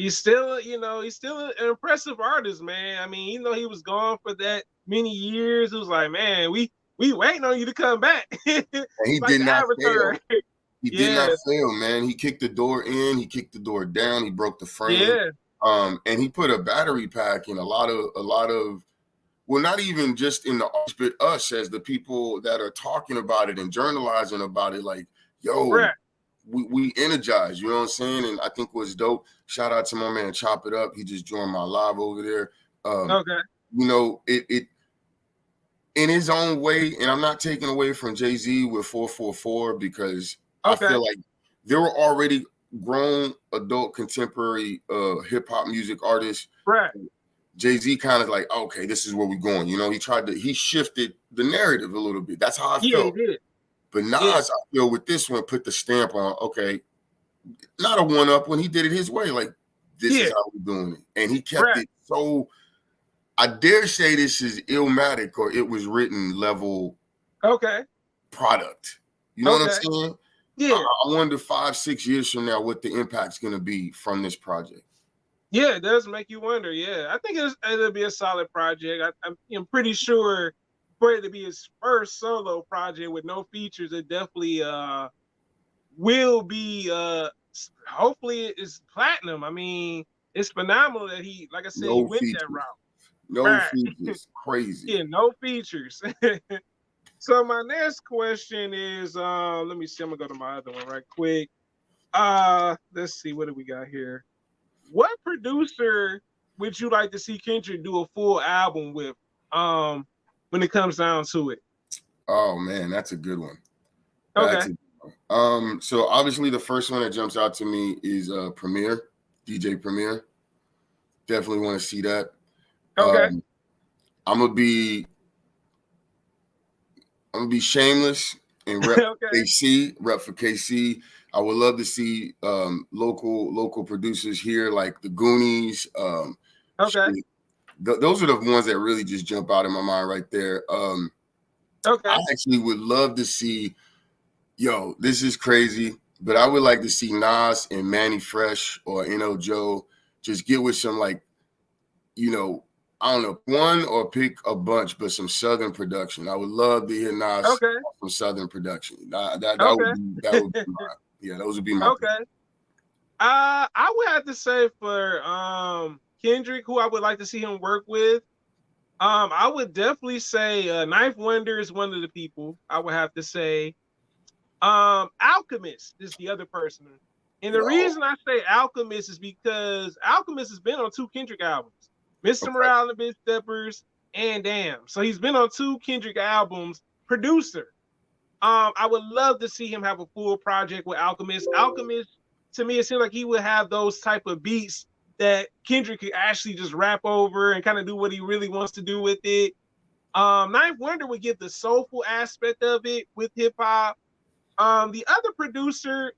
still, he's still an impressive artist, man. I mean, he was gone for that many years. It was like, man, we waiting on you to come back. and he Like did the not fail. Avatar. He did not Yeah. fail, man. He kicked the door in, he kicked the door down, he broke the frame, Yeah. and he put a battery pack in a lot of. Well, not even just in the arts, but us as the people that are talking about it and journalizing about it. Like, yo, Right. we energize, you know what I'm saying? And I think what's dope, shout out to my man Chop It Up. He just joined my live over there. Okay. It in his own way, and I'm not taking away from Jay-Z with 444, because I Okay. feel like there were already grown adult contemporary hip hop music artists. Right. Jay-Z kind of like, okay, this is where we're going. He shifted the narrative a little bit. That's how I Yeah, he felt. did. But Nas, Yeah. I feel with this one, put the stamp on, okay, not a one-up when he did it his way. Like, this is how we're doing it. And he kept it so, I dare say this is Illmatic or It Was Written level product. You know what I'm saying? Yeah. I wonder 5-6 years from now what the impact's going to be from this project. Yeah, it does make you wonder. Yeah, I think it'll be a solid project. I'm pretty sure for it to be his first solo project with no features, it definitely will be. Hopefully, it's platinum. I mean, it's phenomenal that he, like I said, he went that route. No features. Crazy. Yeah, no features. So my next question is, let me see. I'm gonna go to my other one right quick. Let's see, what do we got here? What producer would you like to see Kendrick do a full album with? When it comes down to it. Oh man, that's a good one. Okay. So obviously the first one that jumps out to me is Premier, DJ Premier. Definitely want to see that. Okay. I'm gonna be shameless and rep KC, rep for KC. I would love to see local producers here, like the Goonies. Those are the ones that really just jump out in my mind right there. I actually would love to see, this is crazy, but I would like to see Nas and Manny Fresh or N.O. Joe just get with some, like, I don't know, one or pick a bunch, but some Southern production. I would love to hear Nas from Southern production. That would be my, yeah, those would be my okay. Pick. I would have to say for Kendrick, who I would like to see him work with. I would definitely say Ninth Wonder is one of the people. I would have to say Alchemist is the other person. And the reason I say Alchemist is because Alchemist has been on 2 Kendrick albums, Mr. Morale and Big Steppers and Damn. So he's been on 2 Kendrick albums, producer. I would love to see him have a full project with Alchemist. Alchemist, to me, it seems like he would have those type of beats that Kendrick could actually just rap over and kind of do what he really wants to do with it. Ninth Wonder would get the soulful aspect of it with hip hop. The other producer,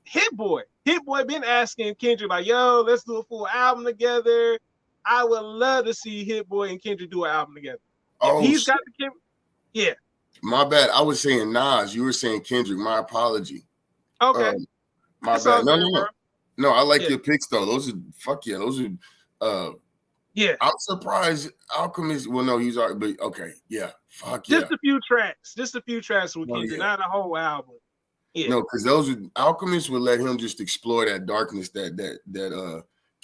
Hit Boy been asking Kendrick like, yo, let's do a full album together. I would love to see Hit Boy and Kendrick do an album together. He's got the yeah. My bad. I was saying Nas. You were saying Kendrick. My apology. Okay. My bad. No, I like your picks though. Those are those are yeah. I'm surprised Alchemist. Well, no, he's already, but okay, yeah. Just a few tracks. Just a few tracks with Kendrick, not a whole album. Yeah. No, because those Alchemist would let him just explore that darkness that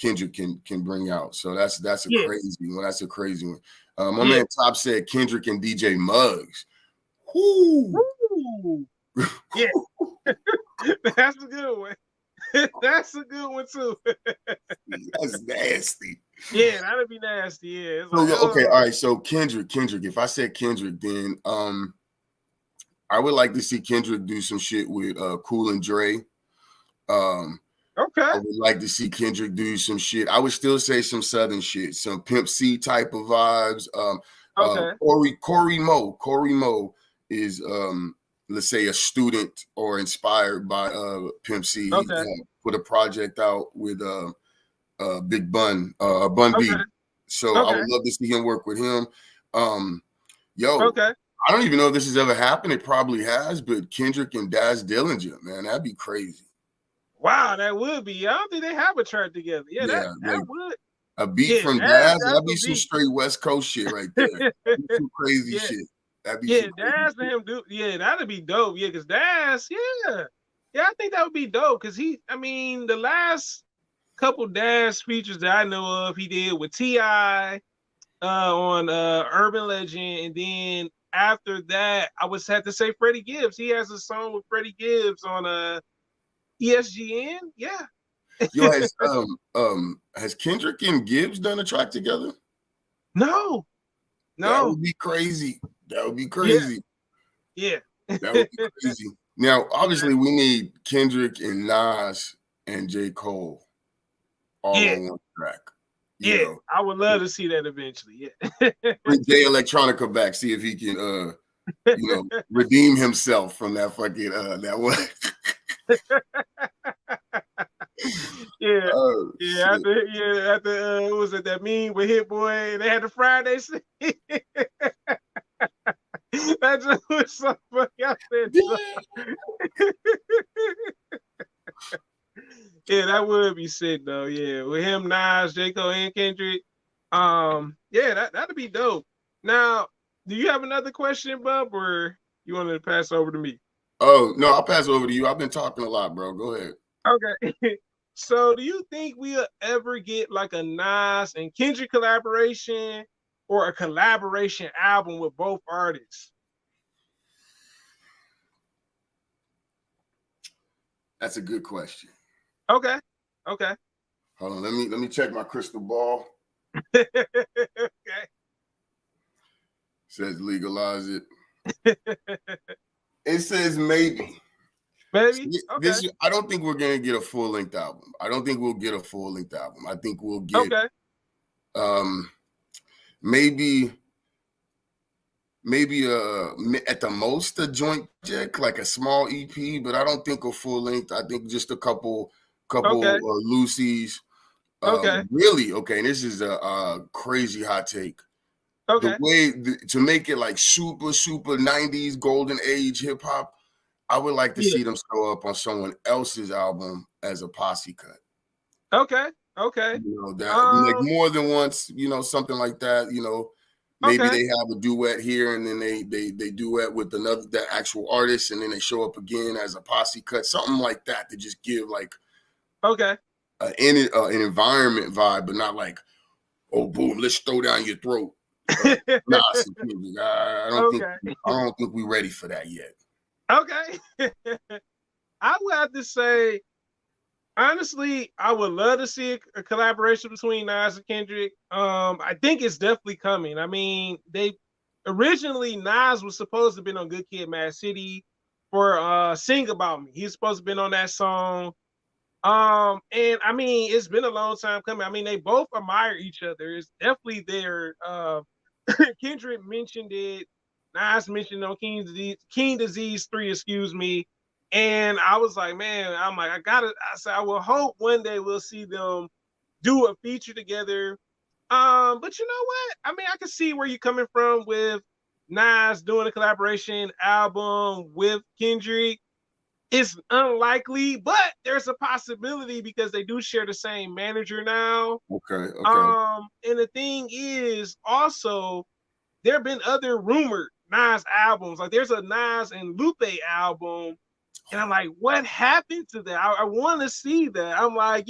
Kendrick can bring out. So that's a crazy one. That's a crazy one. My man Top said Kendrick and DJ Muggs. Woo. Yeah. That's a good one. That's a good one too. That's nasty. Yeah, that'd be nasty. Yeah. Okay, all right. So Kendrick. If I said Kendrick, then I would like to see Kendrick do some shit with Cool and Dre. Okay. I would like to see Kendrick do some shit. I would still say some Southern shit, some Pimp C type of vibes. Corey Mo is let's say a student or inspired by Pimp C. Put a project out with Big Bun, Bun B. So I would love to see him work with him. I don't even know if this has ever happened. It probably has, but Kendrick and Daz Dillinger, man, that'd be crazy. Wow, that would be. I don't think they have a track together. Yeah, that would. A beat from Daz, that'd be some straight West Coast shit right there. Some crazy shit. That'd be Daz and him do. Yeah, that'd be dope. Yeah, because Daz, I think that would be dope. Because the last couple Daz features that I know of, he did with T.I. On Urban Legend, and then after that, I would have to say Freddie Gibbs. He has a song with Freddie Gibbs on ESGN. Yeah. Yo, has Kendrick and Gibbs done a track together? No. That would be crazy. That would be crazy. Yeah. That would be crazy. Now, obviously, we need Kendrick and Nas and J. Cole all on one track. You know? I would love to see that eventually. Yeah. Bring Jay Electronica back, see if he can redeem himself from that fucking that one. After what was it, that meme with Hit Boy and they had the Friday scene? That just was so funny. I said, yeah, that would be sick though. Yeah, with him, Nas, J. Cole, and Kendrick. That'd be dope. Now, do you have another question, Bub, or you want to pass over to me? Oh no, I'll pass over to you. I've been talking a lot, bro. Go ahead. Okay. So, do you think we'll ever get like a Nas and Kendrick collaboration or a collaboration album with both artists? That's a good question. Okay. Hold on, let me check my crystal ball. Okay. Says legalize it. It says maybe. Maybe. Okay. I don't think we're gonna get a full length album. I don't think we'll get a full length album. I think we'll get maybe at the most a joint project, like a small EP, but I don't think a full length. I think just a couple loosies. Really? Okay. And this is a crazy hot take. Okay. The way to make it like super 90s golden age hip hop, I would like to see them show up on someone else's album as a posse cut. Okay. Okay. You know, that like more than once, something like that, maybe Okay. they have a duet here and then they duet with the actual artist and then they show up again as a posse cut, something like that to just give like Okay. an environment vibe, but not like, oh boom, let's throw down your throat. Nas and Kendrick. I don't think we're ready for that yet. Okay. I would have to say, honestly, I would love to see a collaboration between Nas and Kendrick. I think it's definitely coming. I mean, they originally Nas was supposed to have been on Good Kid, Mad City for "Sing About Me." He's supposed to have been on that song. And I mean, it's been a long time coming. I mean, they both admire each other. It's definitely their Kendrick mentioned it. Nas mentioned on King Disease 3, excuse me. And I was like, man, I said, I will hope one day we'll see them do a feature together. But you know what? I mean, I can see where you're coming from with Nas doing a collaboration album with Kendrick. It's unlikely, but there's a possibility because they do share the same manager now. Okay. And the thing is also there have been other rumored Nas albums. Like there's a Nas and Lupe album. And I'm like, what happened to that? I want to see that. I'm like,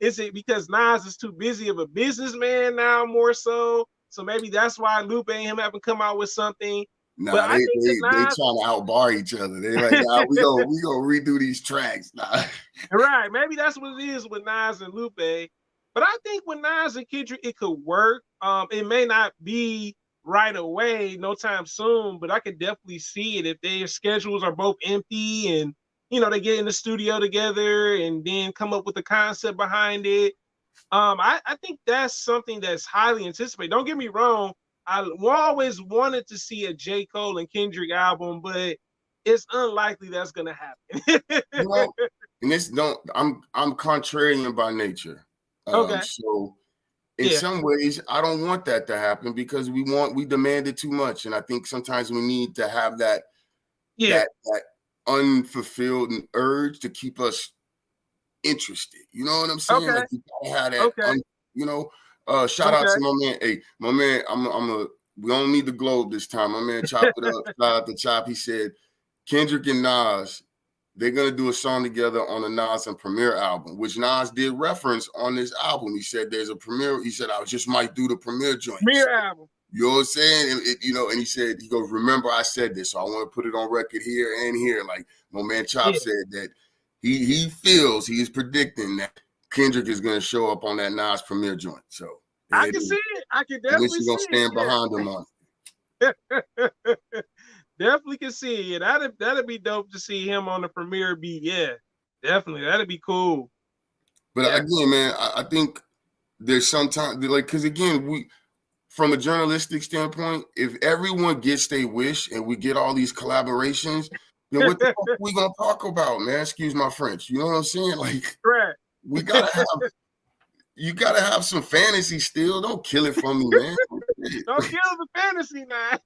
is it because Nas is too busy of a businessman now more so? So maybe that's why Lupe and him haven't come out with something. Nah, but I think they Nas, trying to outbar each other. They like, nah, we gonna redo these tracks. Nah. Right. Maybe that's what it is with Nas and Lupe. But I think with Nas and Kendrick, it could work. It may not be right away, no time soon, but I could definitely see it if their schedules are both empty and they get in the studio together and then come up with a concept behind it. I think that's something that's highly anticipated. Don't get me wrong. I always wanted to see a J. Cole and Kendrick album, but it's unlikely that's gonna happen. And I'm contrarian by nature. Okay. So in some ways, I don't want that to happen because we demanded too much. And I think sometimes we need to have that unfulfilled urge to keep us interested. You know what I'm saying? Okay. Like you gotta have that. Shout out to my man. Hey, my man, we don't need the globe this time. My man Chop It Up. Shout out to Chop. He said Kendrick and Nas, they're gonna do a song together on a Nas and Premier album, which Nas did reference on this album. He said there's a premiere. He said I just might do the premiere joint. Premiere album. You know what I'm saying? And he goes, remember I said this, so I want to put it on record here and here. Like my man Chop said that he feels, he is predicting that Kendrick is going to show up on that Nas premiere joint. So I can see it. I can definitely see it. Going to stand behind him on it. Definitely can see it. That'd be dope to see him on the premiere beat. Yeah, definitely. That'd be cool. But again, man, I think there's sometimes because again, from a journalistic standpoint, if everyone gets their wish and we get all these collaborations, then what the fuck are we gonna talk about, man? Excuse my French. You know what I'm saying? Like, right. You gotta have some fantasy still. Don't kill it from me, man. Don't kill the fantasy, man.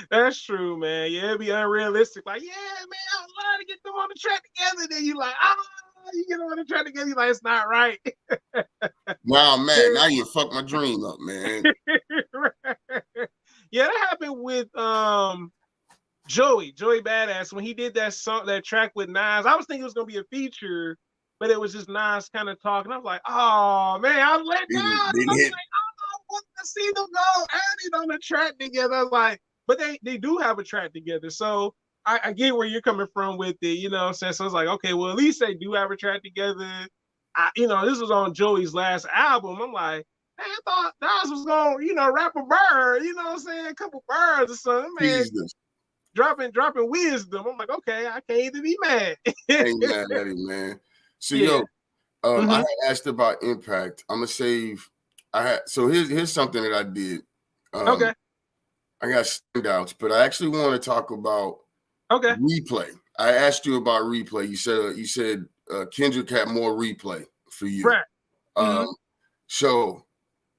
That's true, man. Yeah, it'd be unrealistic. Like, yeah, man, I would love to get them on the track together. Then you like, you get them on the track together. You like, it's not right. Wow, man, now you fucked my dream up, man. Yeah, that happened with Joey Badass when he did that track with Nas. I was thinking it was gonna be a feature, but it was just Nas kind of talking. I was like, oh man, I was let down. I was like, I want to see them go added on the track together. I was like, but they do have a track together, so I get where you're coming from with it. You know what I'm saying? So I was like, okay, well at least they do have a track together. This was on Joey's last album. I'm like, man, I thought Nas was gonna, rap a bird. You know what I'm saying? A couple birds or something, man. Dropping wisdom. I'm like, okay, I can't even be mad. Ain't mad at him, man. So I had asked about impact. I'm gonna save. Here's something that I did. Okay. I got standouts, but I actually want to talk about replay. I asked you about replay. You said Kendrick had more replay for you. Right. So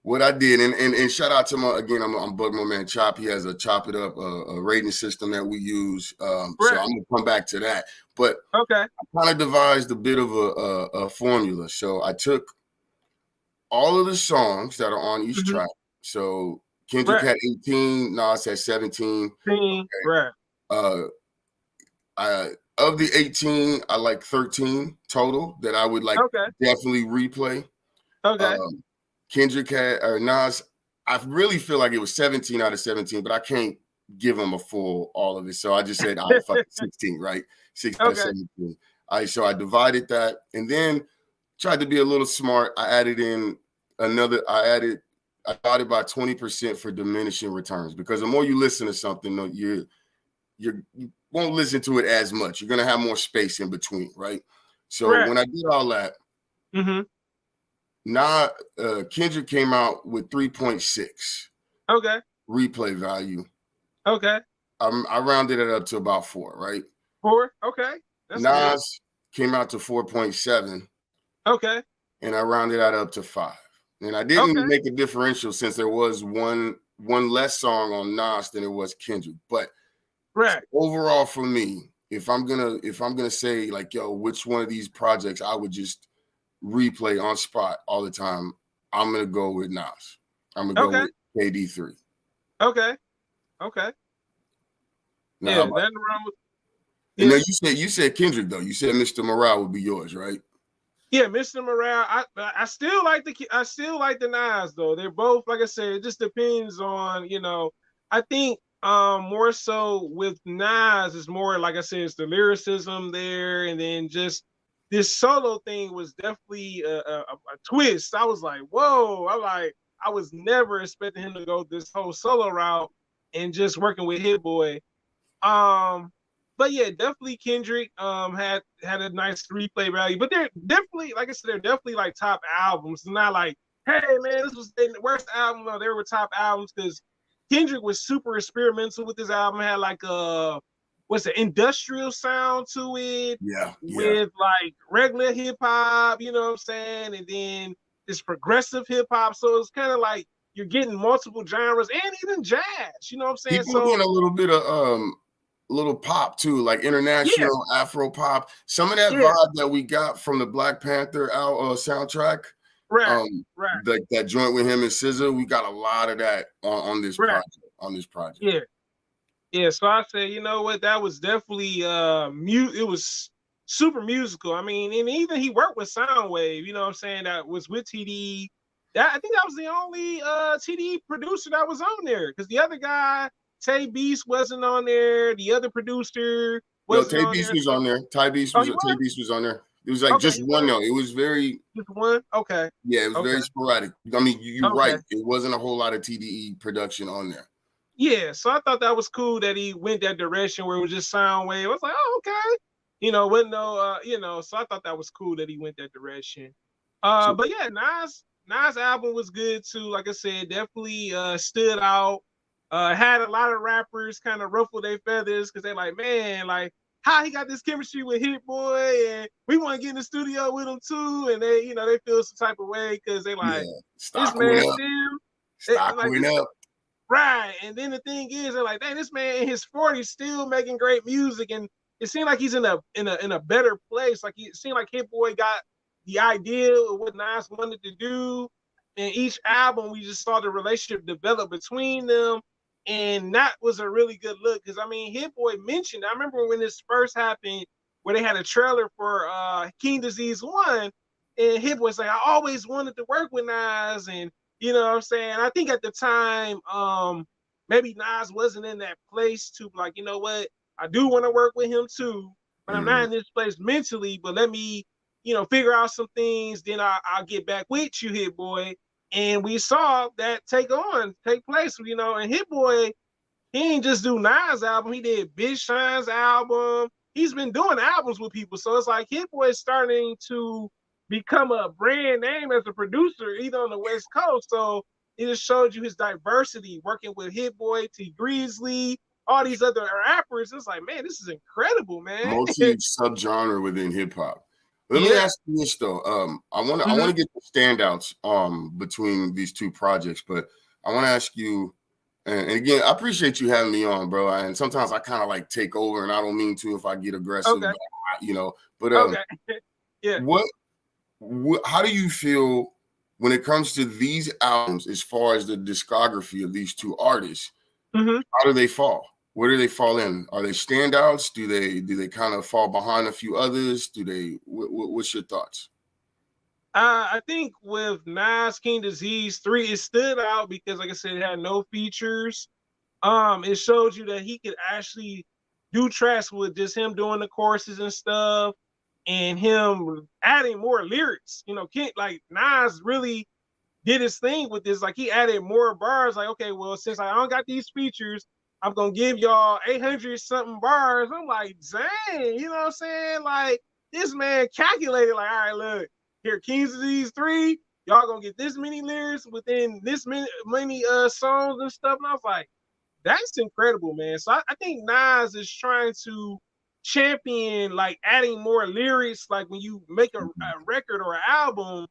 what I did, and shout out to I'm bugging my man Chop. He has a Chop It Up a rating system that we use. So I'm gonna come back to that. But okay, I kind of devised a bit of a formula. So I took all of the songs that are on each track. So Kendrick had 18, Nas had 17. Right. Of the 18, I like 13 total that I would like definitely replay. Okay. Kendrick had Nas, I really feel like it was 17 out of 17, but I can't give him a full all of it. So I just said, all right, fuck it, 16, right? 16 out of 17. All right, so I divided that and then tried to be a little smart. I added in I divided by 20% for diminishing returns, because the more you listen to something, you won't listen to it as much. You're gonna have more space in between, right? So when I did all that, now Kendrick came out with 3.6 replay value. I rounded it up to about 4, right? 4, okay. That's Nas came out to 4.7. And I rounded that up to 5. And I didn't make a differential since there was one less song on Nas than it was Kendrick. But overall for me, if I'm gonna say like, yo, which one of these projects I would just replay on spot all the time, I'm gonna go with Nas. I'm gonna go with KD3. Okay. Now, nothing wrong with. And then you said Kendrick though. You said Mr. Morale would be yours, right? Yeah, Mr. Morale. I still like the Nas though. They're both, like I said, it just depends on, I think more so with Nas is more, like I said, it's the lyricism there, and then just this solo thing was definitely a twist. I was like, whoa! I was never expecting him to go this whole solo route and just working with Hit Boy. But yeah, definitely Kendrick had a nice replay value. But they're definitely, like I said, they're definitely like top albums. It's not like, hey man, this was the worst album. No, they were top albums because Kendrick was super experimental with this album. Had like what's the industrial sound to it. With like regular hip hop, you know what I'm saying? And then this progressive hip hop. So it's kind of like you're getting multiple genres and even jazz, you know what I'm saying? People getting a little bit of little pop too, like international Afro pop. Some of that vibe that we got from the Black Panther soundtrack, like that joint with him and SZA, we got a lot of that on this project. Yeah. So I said, you know what, that was definitely it was super musical. I mean, and even he worked with Soundwave, you know what I'm saying, that was with TDE. I think that was the only TDE producer that was on there, because the other guy, Tay Beast, wasn't on there. The other producer wasn't Tay Beast was on there. Tay Beast was on there. It was like just one though. It was very just one. Okay. Yeah, it was very sporadic. I mean, you're right. It wasn't a whole lot of TDE production on there. Yeah, so I thought that was cool that he went that direction where it was just Soundwave. I was like, oh, okay. With no, so I thought that was cool that he went that direction. But yeah, Nas album was good too. Like I said, definitely stood out. Had a lot of rappers kind of ruffle their feathers because they're like, man, like how he got this chemistry with Hit Boy, and we want to get in the studio with him too. And they, they feel some type of way because they like, this man stock went up. Right. And then the thing is, they're like, dang, this man in his 40s still making great music, and it seemed like he's in a better place. Like it seemed like Hit Boy got the idea of what Nas wanted to do. And each album, we just saw the relationship develop between them. And that was a really good look. Because, I mean, Hit Boy mentioned, I remember when this first happened, where they had a trailer for King Disease 1. And Hit Boy's like, I always wanted to work with Nas. And, you know what I'm saying? I think at the time, maybe Nas wasn't in that place to like, you know what? I do want to work with him too. But I'm not in this place mentally. But let me, figure out some things. Then I'll get back with you, Hit Boy. And we saw that take place, and Hit Boy, he ain't just do Nas album. He did Big Sean's album. He's been doing albums with people. So it's like Hit Boy is starting to become a brand name as a producer, either on the West Coast. So it just showed you his diversity, working with Hit Boy, T Grizzly, all these other rappers. It's like, man, this is incredible, man. Multi-subgenre within hip-hop. Let me ask you this though. I want to get the standouts between these two projects, but I want to ask you, and again, I appreciate you having me on, bro. And sometimes I kind of like take over, and I don't mean to if I get aggressive, Okay. But Okay. Yeah. what? How do you feel when it comes to these albums, as far as the discography of these two artists? Mm-hmm. How do they fall? Where do they fall in? Are they standouts? Do they kind of fall behind a few others? What's your thoughts? I think with Nas King Disease 3, it stood out because, like I said, it had no features. It showed you that he could actually do tracks with just him doing the choruses and stuff, and him adding more lyrics. Like Nas really did his thing with this. Like he added more bars. Like, okay, well, since I don't got these features, I'm gonna give y'all 800 something bars. I'm like, dang, you know what I'm saying? Like this man calculated. Like, all right, look, here, Kings of these 3, y'all gonna get this many lyrics within this many songs and stuff. And I was like, that's incredible, man. So I think Nas is trying to champion like adding more lyrics, like when you make a record or an album,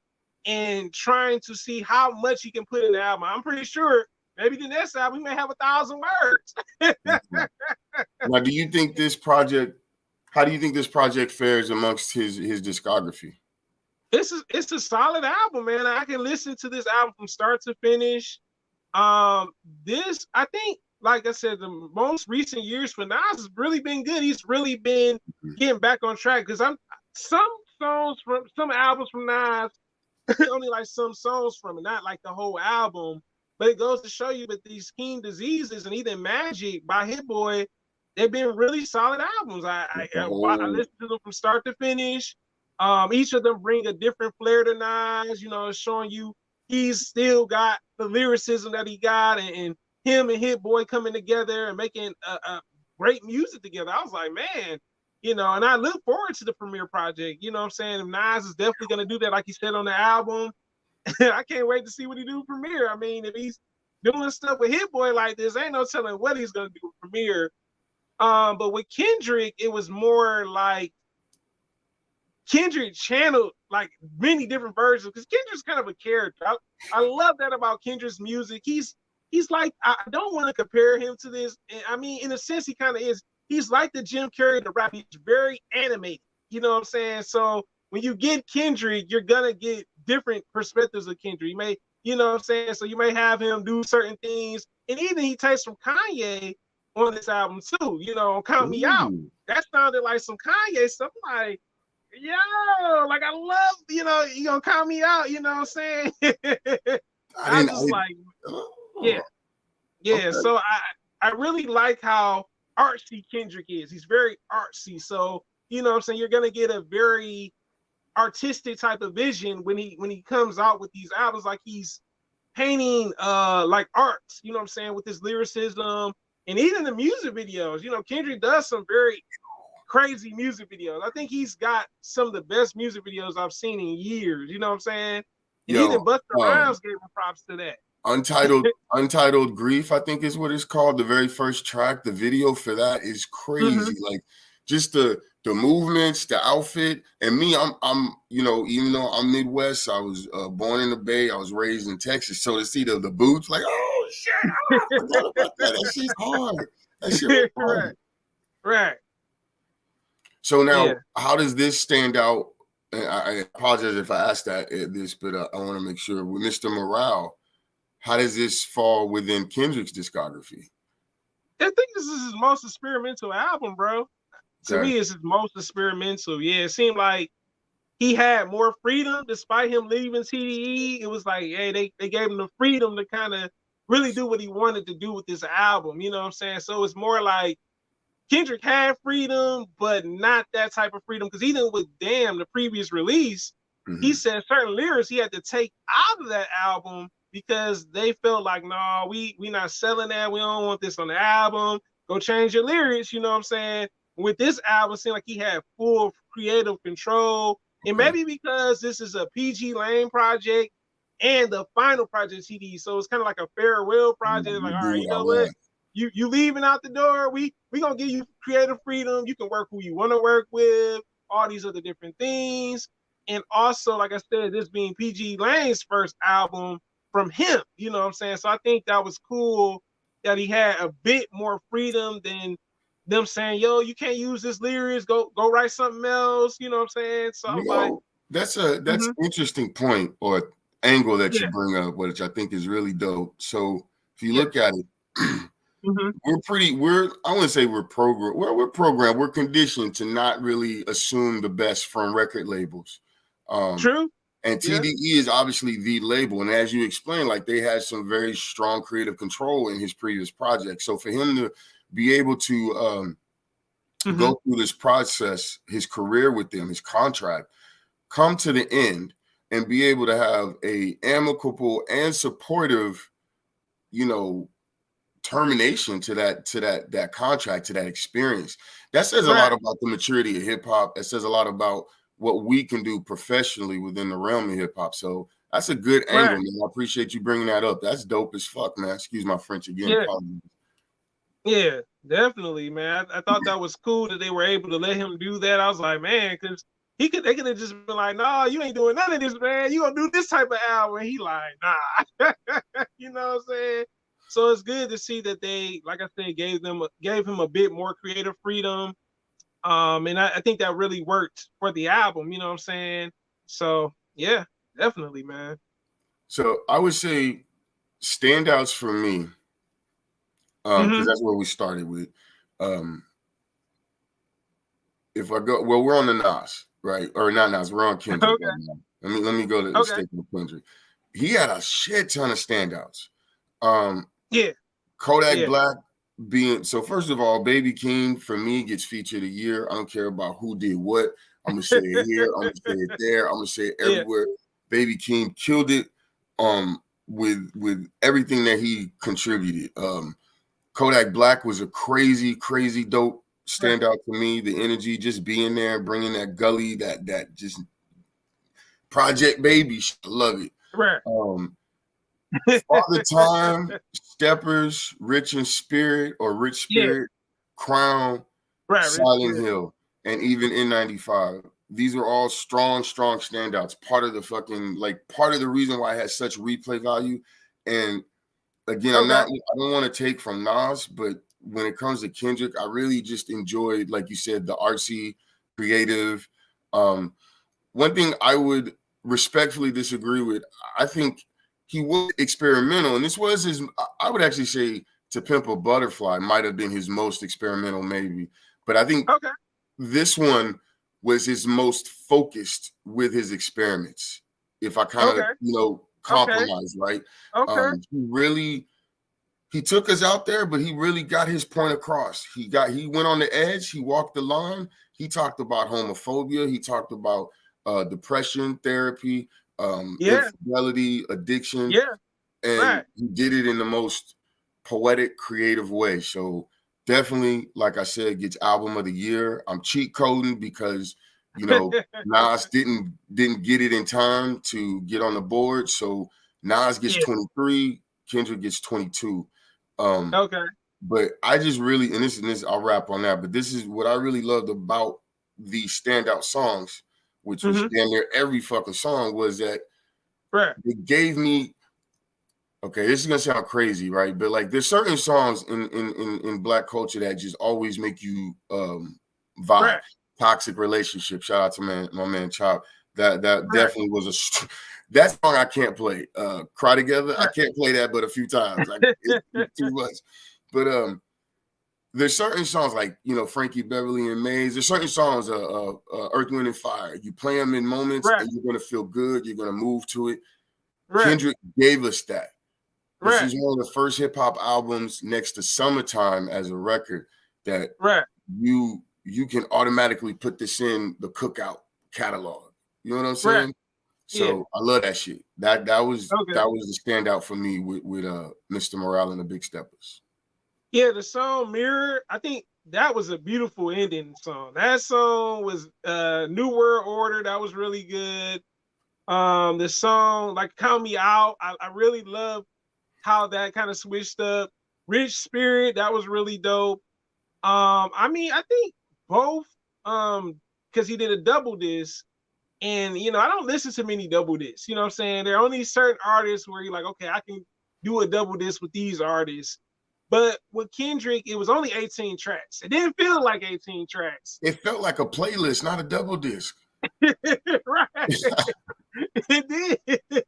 and trying to see how much he can put in the album. I'm pretty sure maybe the next album he may have 1,000 words. Now, do you think this project? How do you think this project fares amongst his discography? It's a solid album, man. I can listen to this album from start to finish. This I think, like I said, the most recent years for Nas has really been good. He's really been getting back on track because some albums from Nas only like some songs from it, not like the whole album. But it goes to show you that these King Diseases and even Magic by Hit Boy, they've been really solid albums. I listened to them from start to finish. Each of them bring a different flair to Nas, showing you he's still got the lyricism that he got, and him and Hit Boy coming together and making a great music together. I was like, man, and I look forward to the premiere project. You know what I'm saying? If Nas is definitely going to do that, like he said on the album, I can't wait to see what he do with premiere. I mean, if he's doing stuff with Hit Boy like this, ain't no telling what he's going to do with premiere. But with Kendrick, it was more like Kendrick channeled like many different versions because Kendrick's kind of a character. I love that about Kendrick's music. He's like, I don't want to compare him to this. I mean, in a sense, he kind of is. He's like the Jim Carrey, the rap. He's very animated. You know what I'm saying? So when you get Kendrick, you're gonna get different perspectives of Kendrick. You may, you know what I'm saying? So you may have him do certain things, and even he takes from Kanye on this album too. Count Me Out. That sounded like some Kanye stuff. Like, yo, like I love, you gonna count me out, you know what I'm saying? I was like, yeah. Okay. So I really like how artsy Kendrick is. He's very artsy. So, you know what I'm saying? You're gonna get a very artistic type of vision when he comes out with these albums, like he's painting like art, you know what I'm saying, with his lyricism and even the music videos. Kendrick does some very crazy music videos. I think he's got some of the best music videos I've seen in years. You know what I'm saying? And even Busta Rhymes gave him props to that. Untitled Grief, I think is what it's called. The very first track, the video for that is crazy. Like just the movements, the outfit, and me. I'm even though I'm Midwest, I was born in the Bay. I was raised in Texas, so to see the boots, like, oh shit, I forgot about that. That shit's hard. That shit hard. Right. So now, how does this stand out? And I apologize if I asked this, but I want to make sure with Mr. Morale, how does this fall within Kendrick's discography? I think this is his most experimental album, bro. To me, it's his most experimental. Yeah, it seemed like he had more freedom despite him leaving TDE. It was like, hey, they gave him the freedom to kind of really do what he wanted to do with this album. You know what I'm saying? So it's more like Kendrick had freedom, but not that type of freedom. Because even with Damn, the previous release, he said certain lyrics he had to take out of that album because they felt like, no, we not selling that. We don't want this on the album. Go change your lyrics. You know what I'm saying? With this album, it seemed like he had full creative control. And maybe because this is a PG Lane project and the final project CD, so it's kind of like a farewell project. Like, all right, you know what? You leaving out the door. We gonna give you creative freedom. You can work who you want to work with, all these other different things. And also, like I said, this being PG Lane's first album from him, you know what I'm saying? So I think that was cool that he had a bit more freedom than them saying, yo, you can't use this lyrics, go write something else, you know what I'm saying? So I was like, that's interesting point or angle that you yeah, bring up, which I think is really dope. So if you yeah, look at it, I wouldn't say we're programmed. Well, we're programmed. We're conditioned to not really assume the best from record labels. true, And yeah, TDE is obviously the label. And as you explained, like they had some very strong creative control in his previous project. So for him to be able to go through this process, his career with them, his contract, come to the end and be able to have a amicable and supportive, you know, termination to that contract, to that experience. That says a lot right, about the maturity of hip hop. That says a lot about what we can do professionally within the realm of hip hop. So that's a good angle, right, man. I appreciate you bringing that up. That's dope as fuck, man. Excuse my French again. yeah, Apologies. yeah, definitely, man. I thought that was cool that they were able to let him do that. I was like, man, because they could have just been like, no, you ain't doing none of this, man. You gonna do this type of album. And he like, nah. You know what I'm saying? So it's good to see that they, like I said, gave him a bit more creative freedom. And I think that really worked for the album, you know what I'm saying? So yeah, definitely, man. So I would say standouts for me, because that's where we started with. If I go, well, we're on the Nas, right? Or not Nas, we're on Kendrick Okay. right now. Let me go to the Okay. stick with Kendrick. He had a shit ton of standouts. Um, Yeah. Kodak Yeah. Black being so. First of all, Baby King for me gets featured a year. I don't care about who did what. I'm gonna say it here. I'm gonna say it there. I'm gonna say it Yeah. everywhere. Baby King killed it. With everything that he contributed. Kodak Black was a crazy, crazy dope Right. standout for me. The energy, just being there, bringing that gully, that just Project Baby. I love it. Right. Father Time, Steppers, Rich in Spirit or Rich Yeah. Spirit, Crown, Right. Rich Silent Spirit. Hill, and even N95. These are all strong standouts. Part of the fucking part of the reason why it has such replay value. And again, Okay. I don't want to take from Nas, but when it comes to Kendrick, I really just enjoyed, like you said, the artsy, creative. One thing I would respectfully disagree with, I think he was experimental, and this was his. I would actually say To Pimp a Butterfly might have been his most experimental, maybe, but I think Okay. this one was his most focused with his experiments. If I kind of, Okay. Okay. compromise, right? Okay. He took us out there, but he really got his point across. He went on the edge. He walked the line. He talked about homophobia. He talked about depression therapy, Yeah. infidelity, addiction, Yeah. and Right. he did it in the most poetic, creative way. So definitely, like I said, gets album of the year. I'm cheat coding because Nas didn't get it in time to get on the board. So Nas gets Yeah. 23, Kendrick gets 22. Okay. But I just really, and this, I'll wrap on that. But this is what I really loved about these standout songs, which was damn near every fucking song, was that Right. it gave me. Okay, this is gonna sound crazy, right? But like, there's certain songs in Black culture that just always make you vibe. Right. Toxic Relationship. Shout out to my man Chop. That Right. definitely was that song I can't play. Cry Together. I Right. can't play that but a few times. Like it's too much. But there's certain songs like Frankie Beverly and Maze. There's certain songs, Earth, Wind and Fire. You play them in moments Right. and you're gonna feel good. You're gonna move to it. Right. Kendrick gave us that. This Right. is one of the first hip hop albums next to Summertime as a record that Right. you can automatically put this in the Cookout catalog. You know what I'm Right. saying? Yeah. So I love that shit. That was Okay. the standout for me with Mr. Morale and the Big Steppers. Yeah, the song Mirror, I think that was a beautiful ending song. That song was New World Order. That was really good. The song like Count Me Out, I really love how that kind of switched up. Rich Spirit, that was really dope. I mean, I think both because he did a double disc. And, you know, I don't listen to many double discs. You know what I'm saying? There are only certain artists where you're like, okay, I can do a double disc with these artists. But with Kendrick, it was only 18 tracks. It didn't feel like 18 tracks. It felt like a playlist, not a double disc. Right. It did.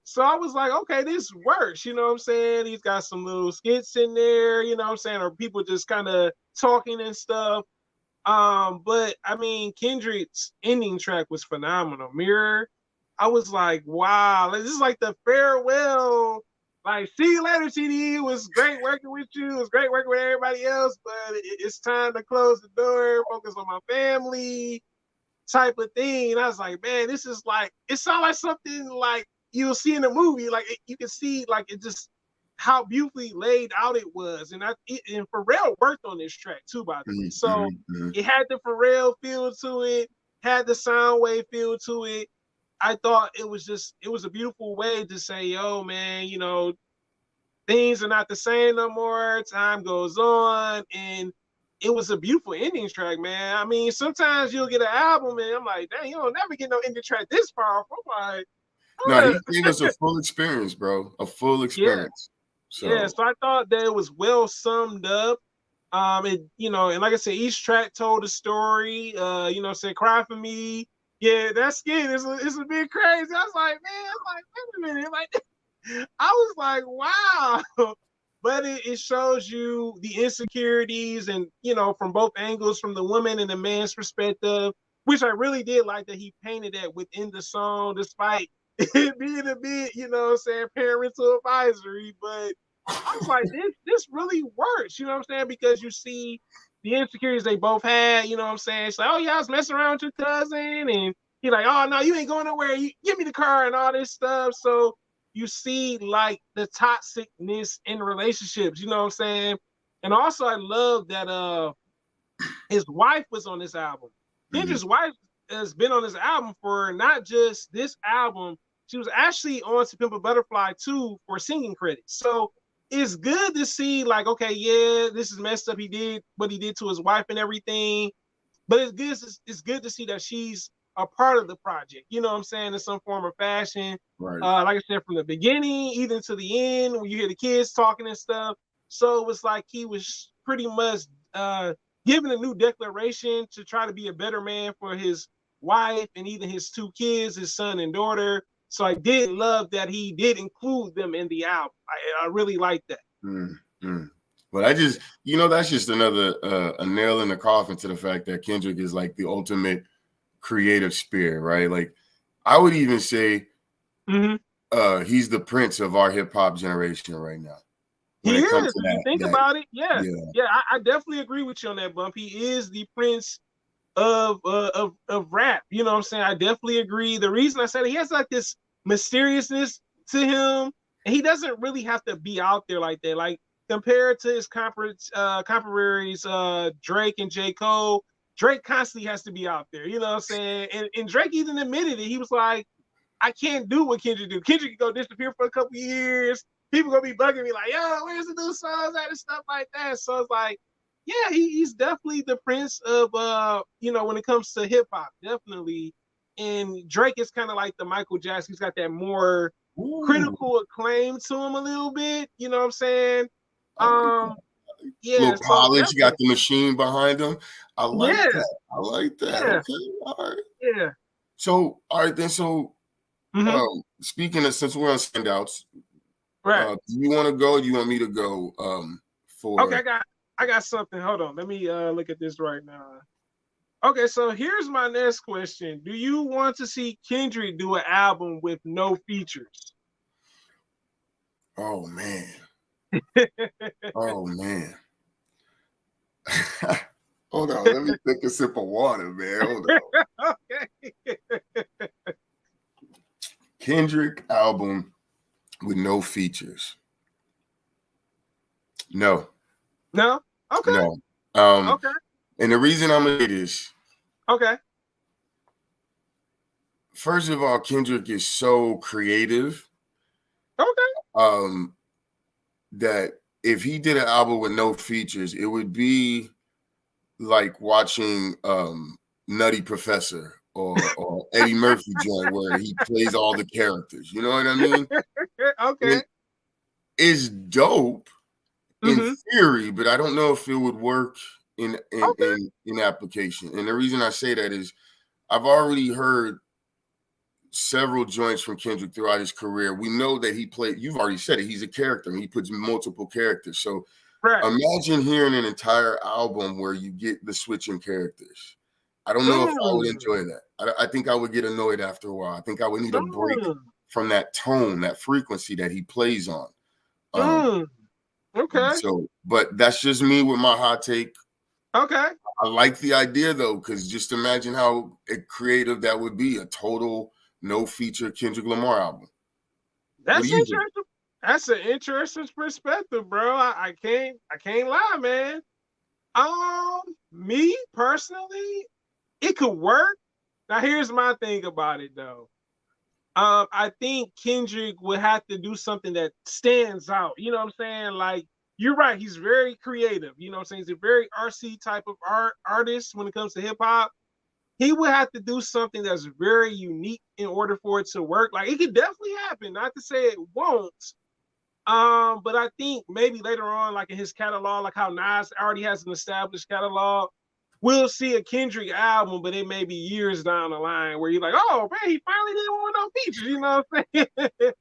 So I was like, okay, this works. You know what I'm saying? He's got some little skits in there, you know what I'm saying? Or people just kind of talking and stuff. But I mean, Kendrick's ending track was phenomenal. Mirror, I was like, wow, this is like the farewell. Like, see you later, TDE. It was great working with you. It was great working with everybody else, but it's time to close the door, focus on my family, type of thing. And I was like, man, this is like, it sounds like something like you'll see in a movie. Like, you can see, like, it just how beautifully laid out it was. And and Pharrell worked on this track too, by the way. So it had the Pharrell feel to it, had the sound wave feel to it. I thought it was a beautiful way to say, yo, man, you know, things are not the same no more. Time goes on. And it was a beautiful ending track, man. I mean, sometimes you'll get an album and I'm like, dang, you don't never get no ending track this powerful. I'm like, no, he gave us a full experience, bro. A full experience. So I thought that it was well summed up. You know, and like I said, each track told a story. You know, said "Cry for Me." Yeah, that skin is a bit crazy. I was like, man, I'm like, wait a minute, like, I was like, wow. But it shows you the insecurities, and you know, from both angles, from the woman and the man's perspective, which I really did like that he painted that within the song, despite it being a bit, you know, saying parental advisory. But I was like, this really works, you know what I'm saying? Because you see the insecurities they both had, you know what I'm saying? It's like, oh yeah, I was messing around with your cousin, and he's like, oh no, you ain't going nowhere. You give me the car and all this stuff. So you see like the toxicness in relationships, you know what I'm saying? And also I love that his wife was on this album. Kendrick's wife has been on this album for not just this album. She was actually on To Pimp a Butterfly too for singing credits. So it's good to see, like, okay, yeah, this is messed up. He did what he did to his wife and everything, but it's good to see that she's a part of the project. You know what I'm saying? In some form or fashion. Right. Like I said, from the beginning even to the end, when you hear the kids talking and stuff. So it was like he was pretty much giving a new declaration to try to be a better man for his wife and even his two kids, his son and daughter. So I did love that he did include them in the album. I really like that. But I just, you know, that's just another a nail in the coffin to the fact that Kendrick is like the ultimate creative spirit, right? Like I would even say he's the Prince of our hip hop generation right now. He is. If you think about it, yeah. I definitely agree with you on that, Bump. He is the Prince of rap. You know what I'm saying? I definitely agree. The reason I said he has like this mysteriousness to him, and he doesn't really have to be out there like that. Like compared to his contemporaries, Drake and J. Cole, Drake constantly has to be out there. You know what I'm saying? And Drake even admitted it. He was like, I can't do what Kendrick do. Kendrick can go disappear for a couple years. People gonna be bugging me like, yo, where's the new songs at and stuff like that. So it's like, yeah, he's definitely the Prince of you know, when it comes to hip hop, definitely. And Drake is kind of like the Michael Jackson. He's got that more critical acclaim to him a little bit. You know what I'm saying? Yeah, little polish, got the machine behind him. I like that. I like that. Yeah. Okay, all right. Yeah. So, all right then. So, speaking of, since we're on standouts, right? Do you want to go? Or do you want me to go? Okay, I got something. Hold on. Let me look at this right now. Okay, so here's my next question. Do you want to see Kendrick do an album with no features? Oh man. Oh man. Hold on, let me take a sip of water, man. Hold on. Okay. Kendrick album with no features. No. No? Okay. No. Okay. And the reason I'm gonna do this. Okay. First of all, Kendrick is so creative. Okay. That if he did an album with no features, it would be like watching Nutty Professor or Eddie Murphy joint where he plays all the characters. You know what I mean? Okay. It's dope in Mm-hmm. theory, but I don't know if it would work in Okay. application. And the reason I say that is I've already heard several joints from Kendrick throughout his career. We know that he played, you've already said it, he's a character. He puts multiple characters. So Right. imagine hearing an entire album where you get the switching characters. I don't know if I would enjoy that. I think I would get annoyed after a while. I think I would need a break from that tone, that frequency that he plays on. Okay. So, but that's just me with my hot take. Okay. I like the idea though, because just imagine how creative that would be, a total no feature Kendrick Lamar album. That's interesting. That's an interesting perspective, bro. I can't lie, man. Me personally, it could work. Now here's my thing about it though. I think Kendrick would have to do something that stands out. You know what I'm saying? Like, you're right, he's very creative. You know what I'm saying? He's a very RC type of artist when it comes to hip hop. He would have to do something that's very unique in order for it to work. Like, it could definitely happen. Not to say it won't. But I think maybe later on, like in his catalog, like how Nas already has an established catalog, we'll see a Kendrick album, but it may be years down the line where you're like, oh man, he finally didn't want no features. You know what I'm saying?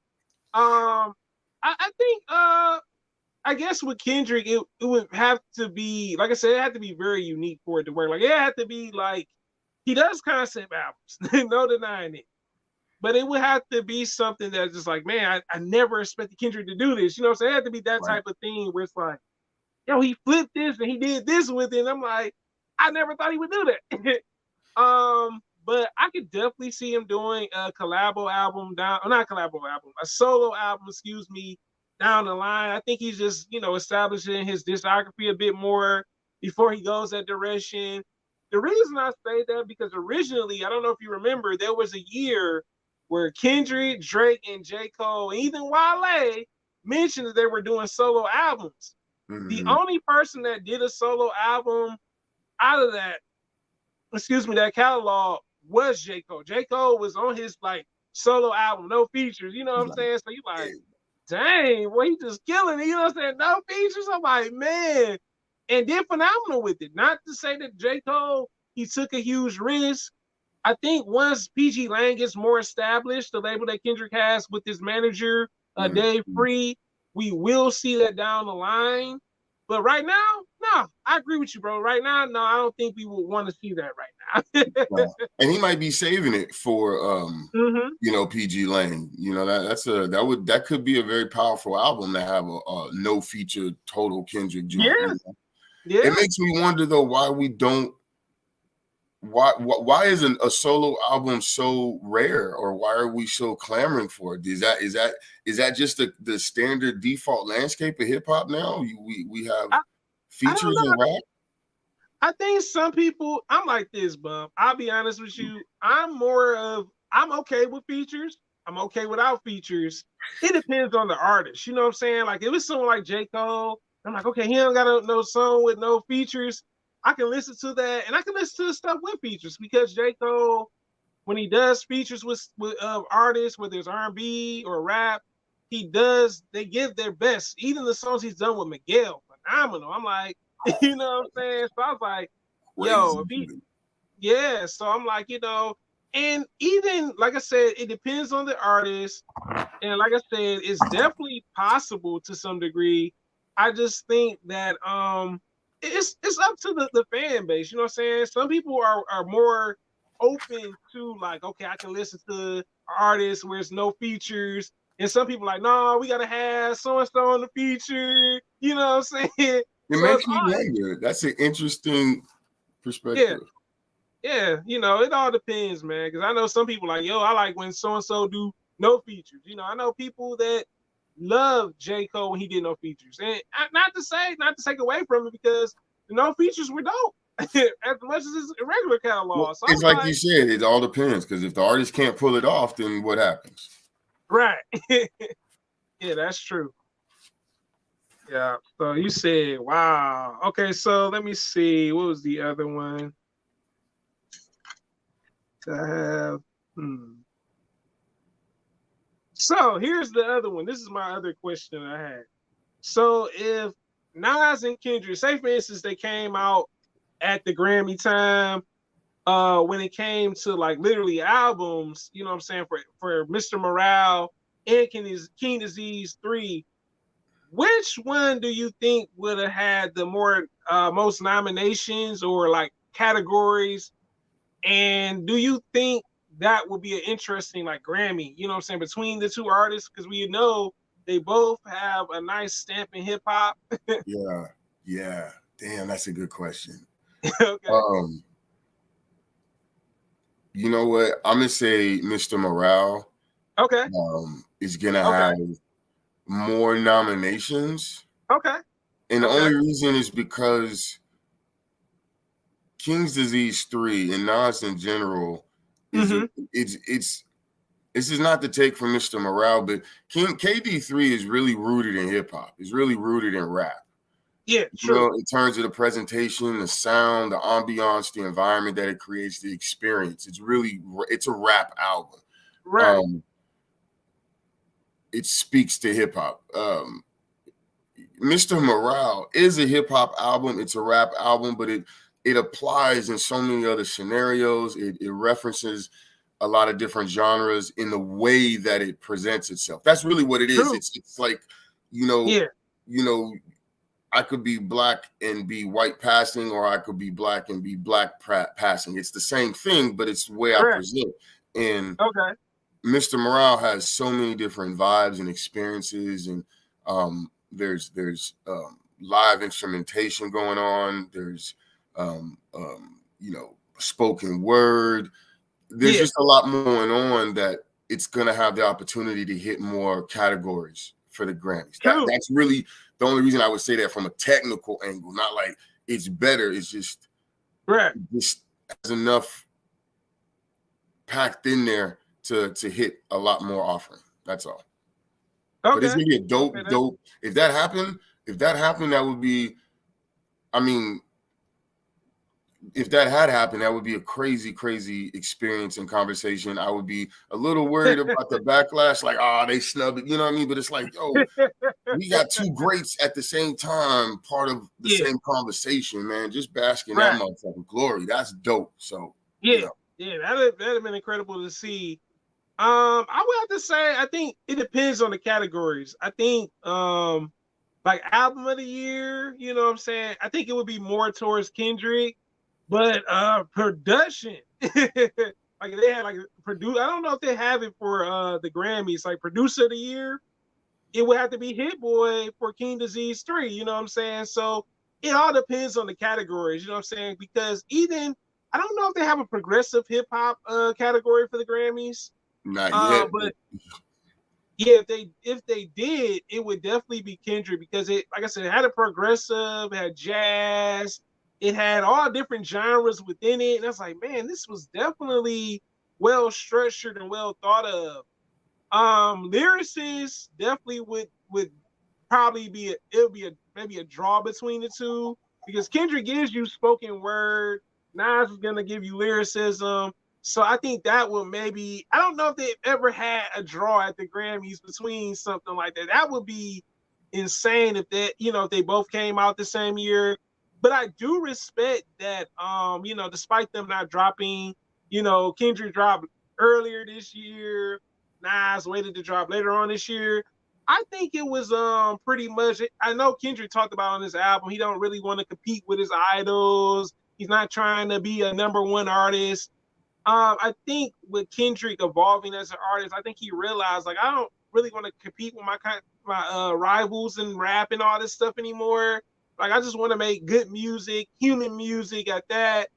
I think I guess with Kendrick, it would have to be, like I said, it had to be very unique for it to work. Like, it had to be like, he does concept albums, no denying it. But it would have to be something that's just like, man, I never expected Kendrick to do this. You know what I'm saying? It had to be that type of thing where it's like, yo, he flipped this and he did this with it. And I'm like, I never thought he would do that. But I could definitely see him doing a collabo album not collabo album, a solo album, excuse me, down the line. I think he's just, establishing his discography a bit more before he goes that direction. The reason I say that because originally, I don't know if you remember, there was a year where Kendrick, Drake, and J. Cole, and even Wale mentioned that they were doing solo albums. Mm-hmm. The only person that did a solo album out of that, that catalog was J. Cole. J. Cole was on his solo album, no features. You know what I'm saying? So you like, dang, boy, he just killing it. You know what I'm saying? No features. I'm like, man. And did phenomenal with it. Not to say that J. Cole, he took a huge risk. I think once PG Lang gets more established, the label that Kendrick has with his manager, Dave Free, we will see that down the line. But right now, no, I agree with you, bro. Right now, no, I don't think we would want to see that right now. And he might be saving it for, PG Lang. That could be a very powerful album to have a no feature total Kendrick joint. Yeah. It makes me wonder though why we don't. Why isn't a solo album so rare, or why are we so clamoring for it? Is that just the standard default landscape of hip hop now? We have features and rap. I think some people, I'm like this, Bub. I'll be honest with you. I'm okay with features. I'm okay without features. It depends on the artist. You know what I'm saying? Like if it's someone like J. Cole, I'm like, okay, he don't got no song with no features. I can listen to that, and I can listen to the stuff with features because J. Cole, when he does features with artists, whether it's R&B or rap, they give their best. Even the songs he's done with Miguel, phenomenal. I'm like, you know what I'm saying? So I was like, so I'm like, and even, like I said, it depends on the artist. And like I said, it's definitely possible to some degree. I just think that, it's up to the fan base, you know what I'm saying? Some people are more open to like, okay, I can listen to artists where it's no features, and some people like, no, we gotta have so and so on the feature, you know what I'm saying? It makes me wonder. That's an interesting perspective. Yeah, it all depends, man. Because I know some people like, yo, I like when so and so do no features. I know people that love J. Cole when he did no features, and not to take away from it because the no features were dope as much as his regular catalog. Well, so it's like you said, it all depends because if the artist can't pull it off, then what happens? Right. Yeah, that's true. Yeah. So you said, wow. Okay, so let me see. What was the other one? I have. So here's the other one. This is my other question I had. So if Nas and Kendrick, say for instance, they came out at the Grammy time, when it came to like literally albums, you know what I'm saying, for Mr. Morale and King Disease 3, which one do you think would have had the most nominations or like categories? And do you think that would be an interesting like Grammy, you know what I'm saying, between the two artists? Because we know they both have a nice stamp in hip hop. Yeah. Damn, that's a good question. Okay. You know what? I'm gonna say Mr. Morale. Okay. Is gonna have more nominations. Okay. And the only reason is because King's Disease 3 and Nas in general is this is not the take from Mr. Morale, but KD3 is really rooted in hip hop. It's really rooted in rap. Yeah, true. You know, in terms of the presentation, the sound, the ambiance, the environment that it creates, the experience. It's a rap album. Right. It speaks to hip hop. Mr. Morale is a hip hop album. It's a rap album, but it applies in so many other scenarios. It references a lot of different genres in the way that it presents itself. That's really what it is. It's like, you know, I could be black and be white passing, or I could be black and be black passing. It's the same thing, but it's the way I present. And Mr. Morale has so many different vibes and experiences, and there's live instrumentation going on. There's spoken word. There's just a lot more going on that it's gonna have the opportunity to hit more categories for the Grammys. That's really the only reason I would say that from a technical angle, not like it's better. It's just just has enough packed in there to hit a lot more offering. That's all. But it's gonna be a dope. If that happened, that would be. I mean, if that had happened, that would be a crazy, crazy experience and conversation. I would be a little worried about the backlash, like, they snubbed it, you know what I mean? But it's like, yo, we got two greats at the same time, part of the same conversation, man. Just basking in that motherfucking glory. That's dope. So that'd have been incredible to see. I would have to say, I think it depends on the categories. I think like album of the year, you know what I'm saying? I think it would be more towards Kendrick. But production, like they had like produce. I don't know if they have it for the Grammys, like producer of the year. It would have to be Hit Boy for King Disease 3. You know what I'm saying? So it all depends on the categories. You know what I'm saying? Because even I don't know if they have a progressive hip hop category for the Grammys. Not yet. But yeah, if they did, it would definitely be Kendrick, because it, like I said, it had a progressive, it had jazz. It had all different genres within it. And I was like, man, this was definitely well structured and well thought of. Lyricists definitely would probably be maybe a draw between the two, because Kendrick gives you spoken word, Nas is gonna give you lyricism. So I think that would maybe, I don't know if they've ever had a draw at the Grammys between something like that. That would be insane if if they both came out the same year. But I do respect that, despite them not dropping, Kendrick dropped earlier this year, Nas waited to drop later on this year. I think it was pretty much, I know Kendrick talked about on this album, he don't really want to compete with his idols. He's not trying to be a number one artist. I think with Kendrick evolving as an artist, I think he realized, like, I don't really want to compete with my rivals in rap and all this stuff anymore. Like, I just want to make good music, human music at that.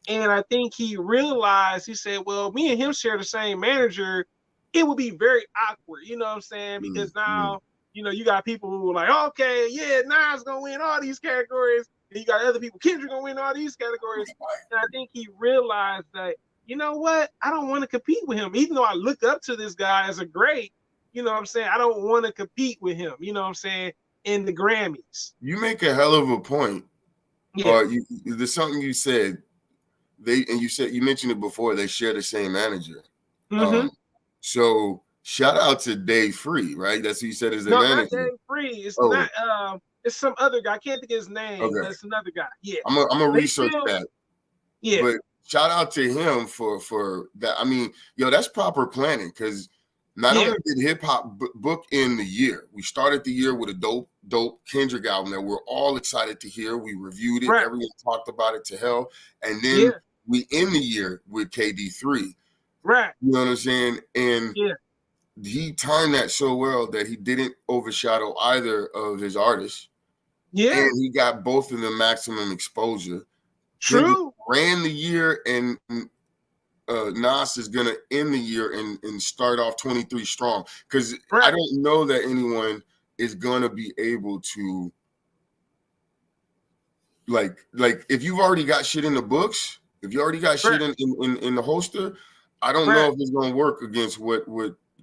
And I think he realized, he said, well, me and him share the same manager. It would be very awkward, you know what I'm saying? Because now, you got people who are like, okay, yeah, Nas going to win all these categories. And you got other people, Kendrick going to win all these categories. And I think he realized that, you know what? I don't want to compete with him. Even though I look up to this guy as a great, you know what I'm saying? I don't want to compete with him, you know what I'm saying? In the Grammys. You make a hell of a point. Yeah. There's something you said you mentioned it before, they share the same manager. Mm-hmm. So shout out to Dave Free, right? That's who you said is their No, not manager. Dave Free. It's Oh, not. It's some other guy. I can't think of his name, but okay. it's another guy. Yeah. I'm gonna They research still. that. Yeah. But shout out to him for that. I mean, yo, that's proper planning because not Yeah. only did hip hop book in the year, we started the year with a dope Kendrick album that we're all excited to hear. We reviewed it, Right. everyone talked about it to hell, and then Yeah. we end the year with KD3. Right. You know what I'm saying? And Yeah. he timed that so well that he didn't overshadow either of his artists, Yeah. and he got both of them maximum exposure. Kendrick True. ran the year, and Nas is gonna end the year and start off 23 strong. Because I Right. don't know that anyone is gonna be able to like if you've already got shit in the books, if you already got shit Right. in the holster, I don't know Right. if it's gonna work against what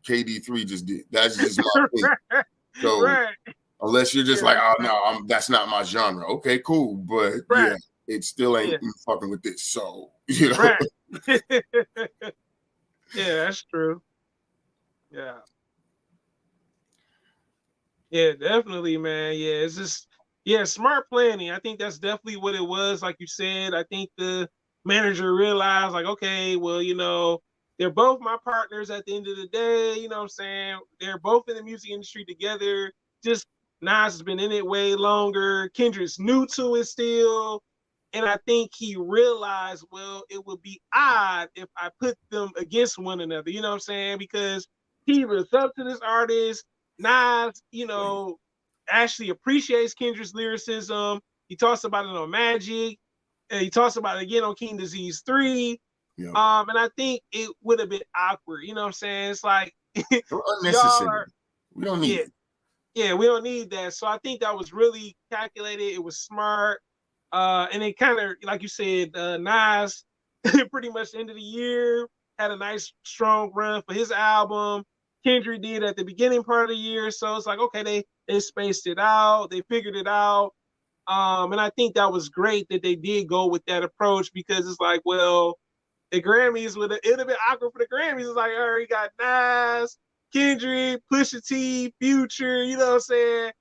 KD3 just did. That's just my thing. So Right. unless you're just Yeah. like, oh no, that's not my genre. Okay, cool, but Right. yeah, it still ain't Yeah. fucking with this. So you know, Right. Yeah, that's true. Yeah. Yeah, definitely, man. Yeah, it's just smart planning. I think that's definitely what it was. Like you said, I think the manager realized, like, okay, well, they're both my partners at the end of the day. You know what I'm saying? They're both in the music industry together. Just Nas has been in it way longer. Kendrick's new to it still. And I think he realized, well, it would be odd if I put them against one another. You know what I'm saying? Because he was up to this artist. Nas, actually appreciates Kendrick's lyricism. He talks about it on Magic. And he talks about it again on King Disease 3. yeah, And I think it would have been awkward. You know what I'm saying? It's like y'all unnecessary. are, We don't need yeah, it. yeah, we don't need that. So I think that was really calculated. It was smart. And it kind of, like you said, Nas pretty much the end of the year had a nice strong run for his album. Kendrick did at the beginning part of the year. So it's like, okay, they spaced it out, they figured it out. And I think that was great that they did go with that approach because it's like, well, the Grammys would it would have been awkward for the Grammys. It's like, all right, you got Nas, Kendrick, Pusha T, Future, you know what I'm saying?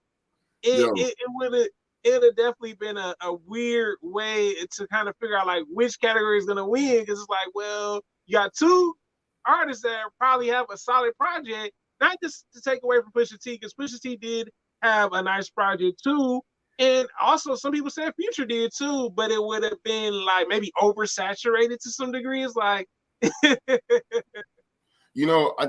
it Yo, it, it would have it would have definitely been a weird way to kind of figure out like which category is gonna win because it's like, well, you got two artists that probably have a solid project. Not just to take away from Pusha T, because Pusha T did have a nice project too, and also some people said Future did too, but it would have been like maybe oversaturated to some degree. It's like, I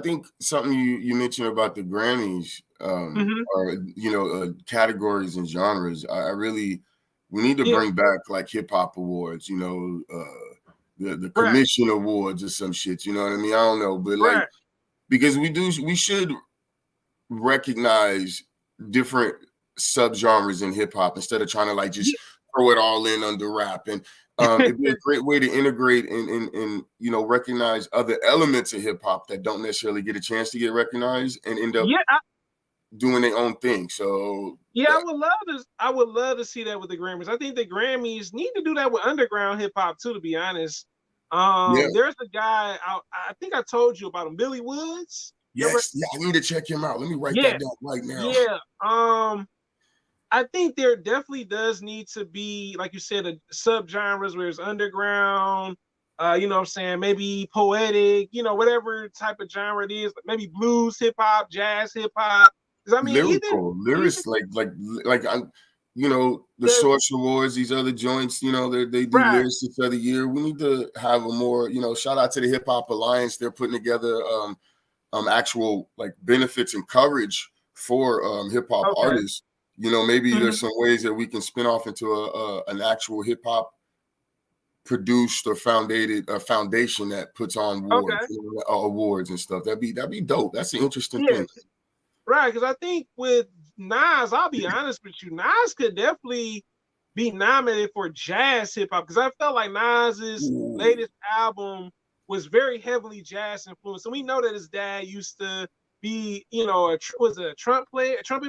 think something you mentioned about the Grammys, mm-hmm. or categories and genres. I really we need to Yeah, bring back like hip hop awards. The right, commission awards or some shit. You know what I mean? I don't know, but like right, because we should recognize different subgenres in hip hop instead of trying to like just yeah, throw it all in under rap. And it'd be a great way to integrate and recognize other elements of hip hop that don't necessarily get a chance to get recognized and end up yeah. doing their own thing. So Yeah, I would love to see that with the Grammys. I think the Grammys need to do that with underground hip hop too. To be honest, yeah, there's a guy I think I told you about him, Billy Woods. You ever? yes, yeah, I need to check him out. Let me write Yeah, that down right now. yeah. I think there definitely does need to be, like you said, a subgenres where it's underground. You know what I'm saying? Maybe poetic. Whatever type of genre it is. Maybe blues, hip hop, jazz, hip hop. Because I mean, Lyrical even lyrics like I the the Source Awards, these other joints, they do right. lyrics each other year. We need to have a more, shout out to the Hip Hop Alliance. They're putting together actual like benefits and coverage for hip hop Okay. artists. Maybe Mhm. there's some ways that we can spin off into an actual hip hop produced or foundation that puts on Okay. awards and stuff. That'd be dope. That's an interesting Yeah. thing. Right. Because I think with Nas, I'll be honest with you, Nas could definitely be nominated for jazz hip hop because I felt like Nas's Ooh, latest album was very heavily jazz influenced, and we know that his dad used to be, was a trumpet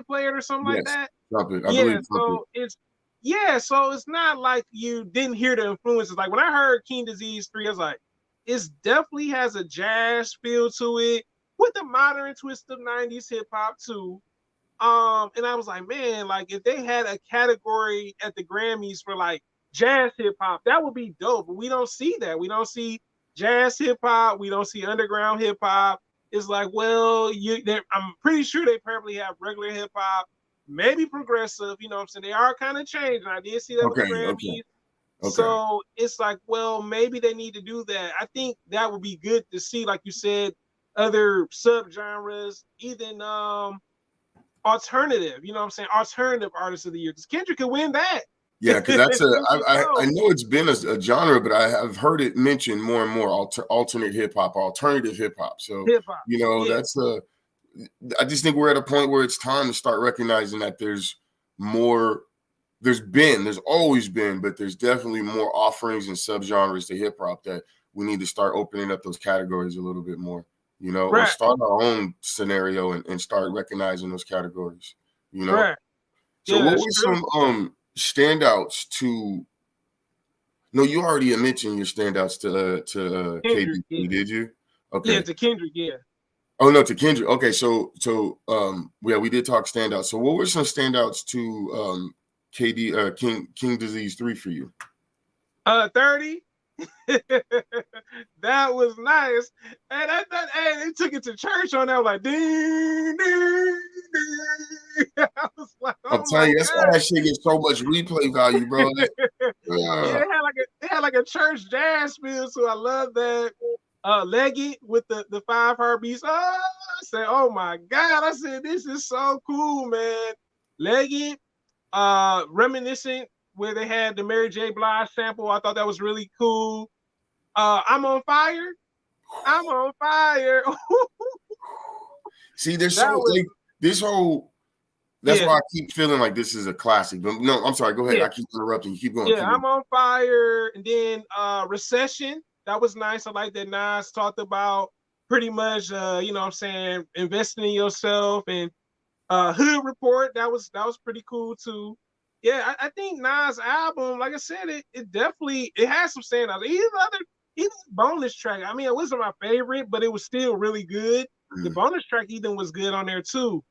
player or something like yes, that. trumpet. I Yeah, believe trumpet. so it's yeah, so it's not like you didn't hear the influences. Like when I heard King Disease 3, I was like, it definitely has a jazz feel to it with a modern twist of 90s hip hop too. And I was like, man, like if they had a category at the Grammys for like jazz hip hop, that would be dope. But we don't see that. We don't see jazz hip hop. We don't see underground hip hop. It's like, well, I'm pretty sure they probably have regular hip hop, maybe progressive. You know what I'm saying? They are kind of changing. I did see that with the Okay, okay, Grammys. okay. So it's like, well, maybe they need to do that. I think that would be good to see, like you said, other subgenres, even alternative, you know what I'm saying? Alternative artist of the year. Because Kendrick could win that. Yeah, because that's I So, know it's been a genre, but I have heard it mentioned more and more alternate hip hop, alternative hip hop. So hip hop. Yeah. that's I just think we're at a point where it's time to start recognizing that there's more. There's always been, but there's definitely more offerings and subgenres to hip hop that we need to start opening up those categories a little bit more, or Right. start our own scenario and start recognizing those categories, Right. So Yeah, what that's were true. some standouts to? No, you already mentioned your standouts to Kendrick, KDP, yeah. did you? Yeah, Okay. to Kendrick, yeah. Oh no, to Kendrick. Okay, so yeah, we did talk standouts. So what were some standouts to KD King Disease 3 for you? 30. That was nice. And I thought, hey, they took it to church on that, like, ding, ding, ding. I was like, I'm oh telling my you, that's why God. that shit gets so much replay value, bro. Yeah, it had like a church jazz feel, so I love that. Leggett with the five heartbeats. Oh, I said, oh my God. I said, this is so cool, man. Leggett, reminiscent where they had the Mary J. Blige sample. I thought that was really cool. I'm on fire. I'm on fire. See, there's That so was like this whole. That's yeah, why I keep feeling like this is a classic. But no, I'm sorry. Go ahead. yeah, I keep interrupting. You keep going. yeah. Keep going. I'm on fire. And then recession. That was nice. I like that Nas talked about pretty much you know what I'm saying, investing in yourself and Hood Report. That was pretty cool too. Yeah, I think Nas album, like I said, it definitely it has some standouts. Even bonus track. I mean, it wasn't my favorite, but it was still really good. The Mm, bonus track even was good on there too.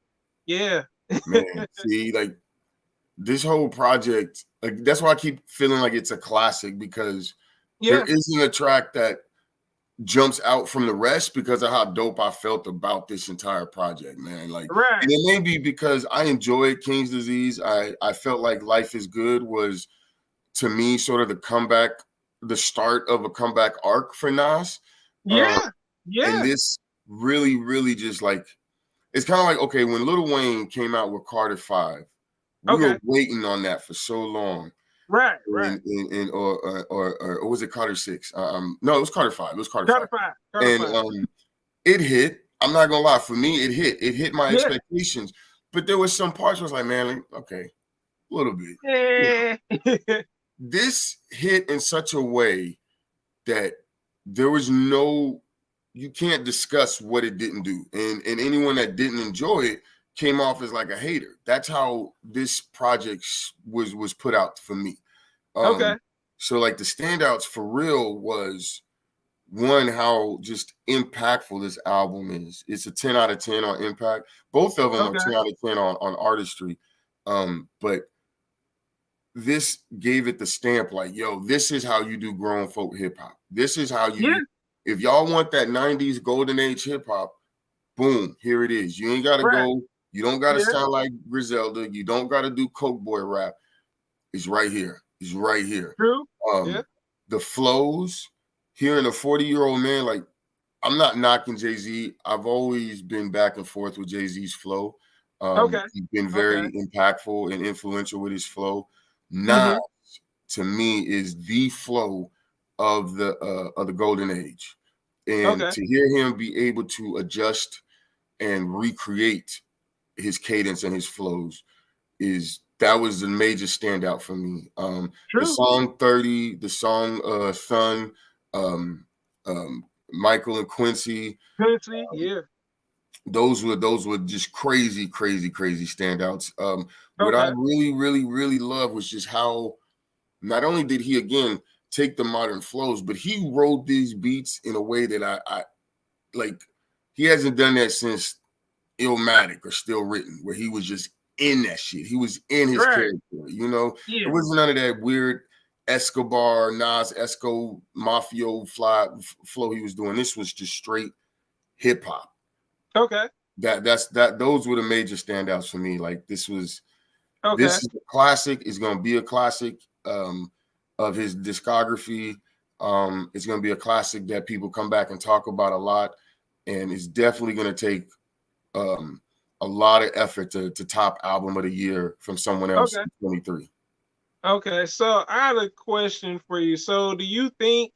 Yeah. man, see, like this whole project, like that's why I keep feeling like it's a classic because there Yeah. isn't a track that jumps out from the rest because of how dope I felt about this entire project, man. Like, Right. and it may be because I enjoyed King's Disease. I felt like Life is Good was to me sort of the comeback, the start of a comeback arc for Nas. Um, Yeah. and Yeah. this really, really just like it's kind of like okay, when Lil Wayne came out with Carter 5, we were Okay. waiting on that for so long. Right. Right. Or was it Carter 6? No, it was Carter 5. It was Carter 5. Carter five. Carter And five. it hit. I'm not gonna lie, for me, it hit. It hit my Yeah. expectations. But there was some parts where I was like, man, like, okay, a little bit. Yeah. This hit in such a way that there was no, you can't discuss what it didn't do. And anyone that didn't enjoy it came off as like a hater. That's how this project was put out for me. Okay. So like the standouts for real was one, how just impactful this album is. It's a 10 out of 10 on impact. Both of them are Okay. 10 out of 10 on artistry. But this gave it the stamp like, yo, this is how you do grown folk hip hop. This is how Yeah. you, if y'all want that 90s golden age hip hop, boom, here it is. You ain't got to Right. go, you don't got to Yeah. sound like Griselda. You don't got to do Coke Boy rap. It's right here. It's right here. True. Yeah. The flows, hearing a 40-year-old man, like, I'm not knocking Jay-Z. I've always been back and forth with Jay-Z's flow. Okay. He's been Okay. very impactful and influential with his flow. Nas, Mm-hmm. to me, is the flow of the golden age. And Okay. to hear him be able to adjust and recreate his cadence and his flows that was a major standout for me. The True. song 30, the song Thun, um, Michael and Quincy, Quincy. Yeah. those were just crazy, crazy, crazy standouts. What I Okay. really, really, really love was just how not only did he again take the modern flows, but he wrote these beats in a way that I like. He hasn't done that since Illmatic or Still Written, where he was just in that shit. He was in his Right. character. You know, it Yeah. wasn't none of that weird Escobar, Nas, Esco, Mafio flow he was doing. This was just straight hip hop. Okay. That those were the major standouts for me. Like this Okay. is a classic. It's gonna be a classic of his discography. It's gonna be a classic that people come back and talk about a lot, and it's definitely gonna take a lot of effort to top album of the year from someone else Okay. in 23. Okay. So I had a question for you. So do you think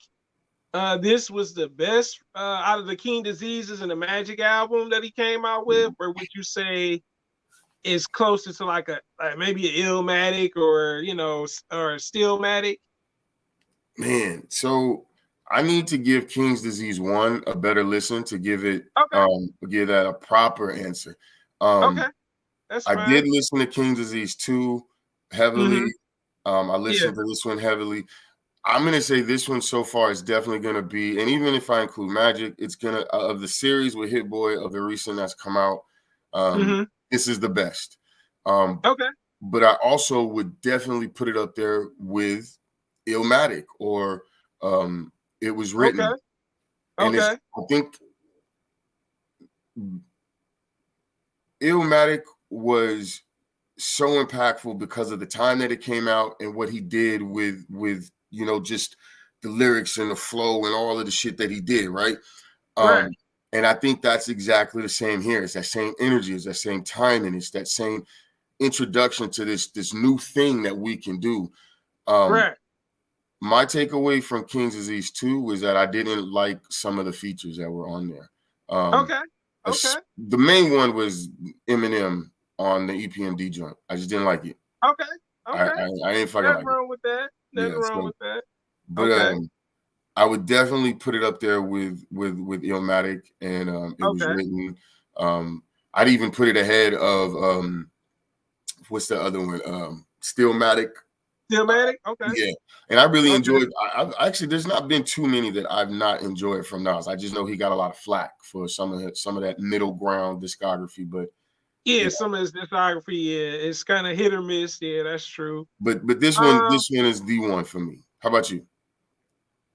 this was the best out of the King Diseases and the Magic album that he came out with, or would you say it's closer to like maybe an Illmatic or or a Stillmatic? Man, so I need to give King's Disease 1 a better listen to Okay. give that a proper answer. Okay. Um, That's I fine. did listen to King's Disease 2 heavily. Mm-hmm. I Yeah. listened to this one heavily. I'm gonna say this one so far is definitely gonna be, and even if I include Magic, it's gonna of the series with Hit Boy of the recent that's come out. Um, Mm-hmm. this is the best. Um, Okay. but I also would definitely put it up there with Illmatic or It Was Okay. Written, and it's Okay. I think Illmatic was so impactful because of the time that it came out and what he did with just the lyrics and the flow and all of the shit that he did, right? Right. Um, and I think that's exactly the same here. It's that same energy, it's that same timing, it's that same introduction to this new thing that we can do. Um, Right. my takeaway from King's Disease 2 was that I didn't like some of the features that were on there. Um, Okay. Okay. the main one was Eminem on the EPMD joint. I just didn't like it. Okay. I, Okay. I, I ain't fucking Nothing like it. wrong with that. Yeah. Nothing wrong So, with that. but Okay. I would definitely put it up there with Illmatic and It Was Okay. Written. I'd even put it ahead of what's the other one? Stillmatic. Stillmatic. Okay. Yeah, and I really Okay. enjoyed. I've actually, there's not been too many that I've not enjoyed from Nas. I just know he got a lot of flack for some of that middle ground discography, but Yeah, yeah, some of his discography, yeah, it's kind of hit or miss. Yeah, that's true. but this one Um, this one is the one for me. How about you?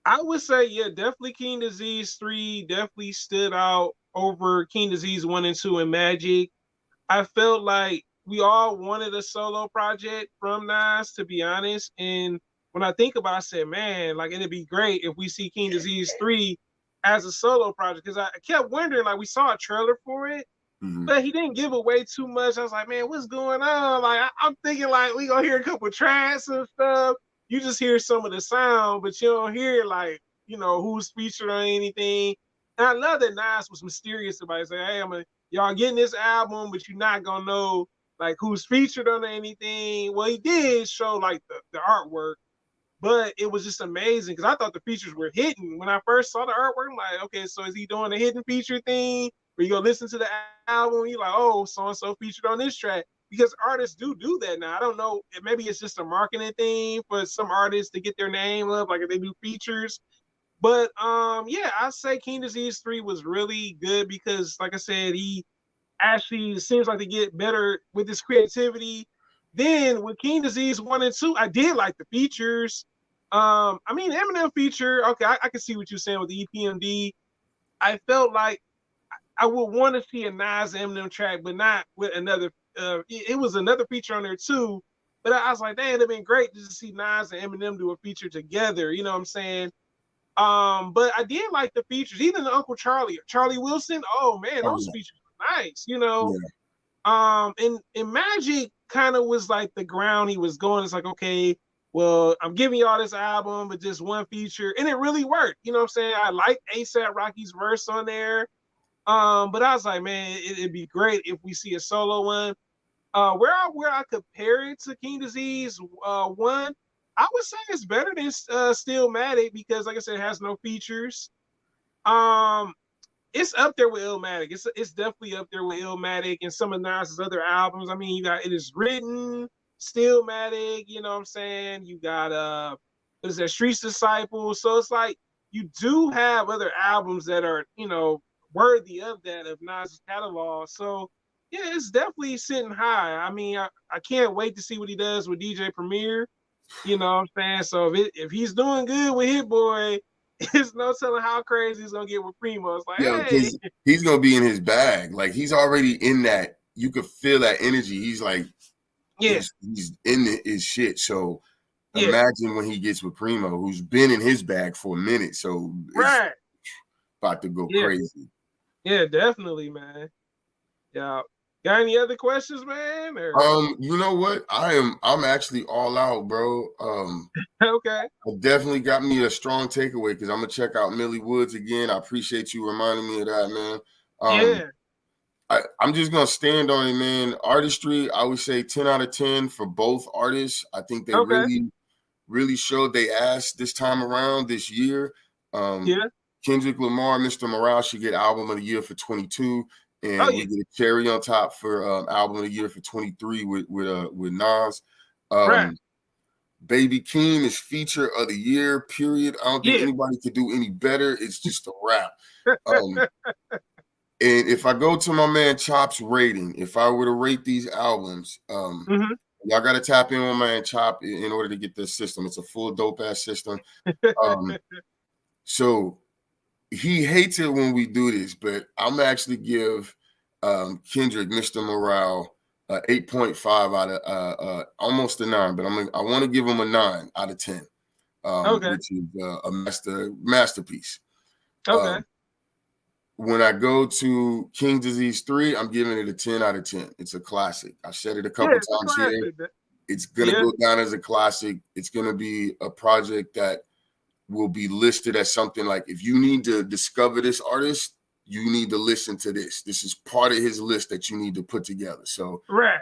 I would say, yeah, definitely King Disease 3 definitely stood out over King Disease 1 and 2 and Magic. I felt like we all wanted a solo project from Nas, to be honest. And when I think about it, I said, man, like it'd be great if we see King Disease 3 as a solo project. Because I kept wondering, like, we saw a trailer for it, Mhm. but he didn't give away too much. I was like, man, what's going on? Like, I'm thinking like we gonna hear a couple tracks and stuff. You just hear some of the sound, but you don't hear like who's featured on anything. And I love that Nas was mysterious about it. Say, hey, y'all getting this album, but you're not gonna know like who's featured on anything. Well, he did show like the artwork, but it was just amazing because I thought the features were hidden. When I first saw the artwork, I'm like, okay, so is he doing a hidden feature thing? Where you go listen to the album, you're like, oh, so and so featured on this track. Because artists do that now. I don't know, maybe it's just a marketing thing for some artists to get their name up, like if they do features. But yeah, I say King Disease 3 was really good because, like I said, he actually seems like to get better with his creativity. Then with King Disease 1 and 2, I did like the features. I mean Eminem feature, okay, I can see what you're saying with the EPMD. I felt like I would want to see a Nas and Eminem track, but not with another. It was another feature on there too, but I was like, damn, it'd been great just to see Nas and Eminem do a feature together. You know what I'm saying? But I did like the features, even the Uncle Charlie Wilson. Oh man, Oh those yeah, features were nice. You know, yeah. and Magic kind of was like the ground he was going. It's like, okay, well, I'm giving y'all this album, but just one feature, and it really worked. You know what I'm saying? I like ASAP Rocky's verse on there. But I was like, man, it'd be great if we see a solo one. Where I compare it to King Disease one, I would say it's better than Stillmatic because, like I said, it has no features. Um, it's up there with Illmatic. It's definitely up there with Illmatic and some of Nas's other albums. I mean, you got It Is Written, Stillmatic, you know what I'm saying? You got what is that, Streets Disciple. So it's like you do have other albums that are, you know, worthy of that, of Nas's catalog. So yeah, it's definitely sitting high. I mean, I can't wait to see what he does with DJ Premier. You know what I'm saying? So if he's doing good with Hit Boy, it's no telling how crazy he's gonna get with Primo. It's like, Yeah, hey, because he's gonna be in his bag. Like he's already in that. You could feel that energy. He's like, yeah, he's in his shit. So yeah, imagine when he gets with Primo, who's been in his bag for a minute. So it's right, about to go yeah, crazy. yeah, definitely, man. Yeah. Got any other questions, man? Or You know what? I'm actually all out, bro. okay, It definitely got me a strong takeaway because I'm gonna check out Millie Woods again. I appreciate you reminding me of that, man. yeah, I'm just gonna stand on it, man. Artistry, I would say 10 out of 10 for both artists. I think they okay, really showed they ass this time around this year. yeah, Kendrick Lamar, Mr. Morale should get album of the year for 22, oh and yeah, we get a cherry on top for album of the year for 23 with Nas. right, Baby Keem is feature of the year, period. I don't think yeah, anybody could do any better. It's just a wrap. Um, and if I go to my man Chop's rating, if I were to rate these albums, mm-hmm. y'all got to tap in with my man Chop in order to get this system. It's a full dope ass system. Um, so he hates it when we do this, but I'm actually give Kendrick, Mr. Morale, 8.5 out of almost a 9, but I want to give him a 9 out of 10, Okay, which is a masterpiece. okay, When I go to King Disease 3, I'm giving it a 10 out of 10. It's a classic. I've said it a yeah, couple it's a times here. classic. It's going to Yeah, go down as a classic. It's going to be a project that will be listed as something like, if you need to discover this artist, you need to listen to this. This is part of his list that you need to put together. So right.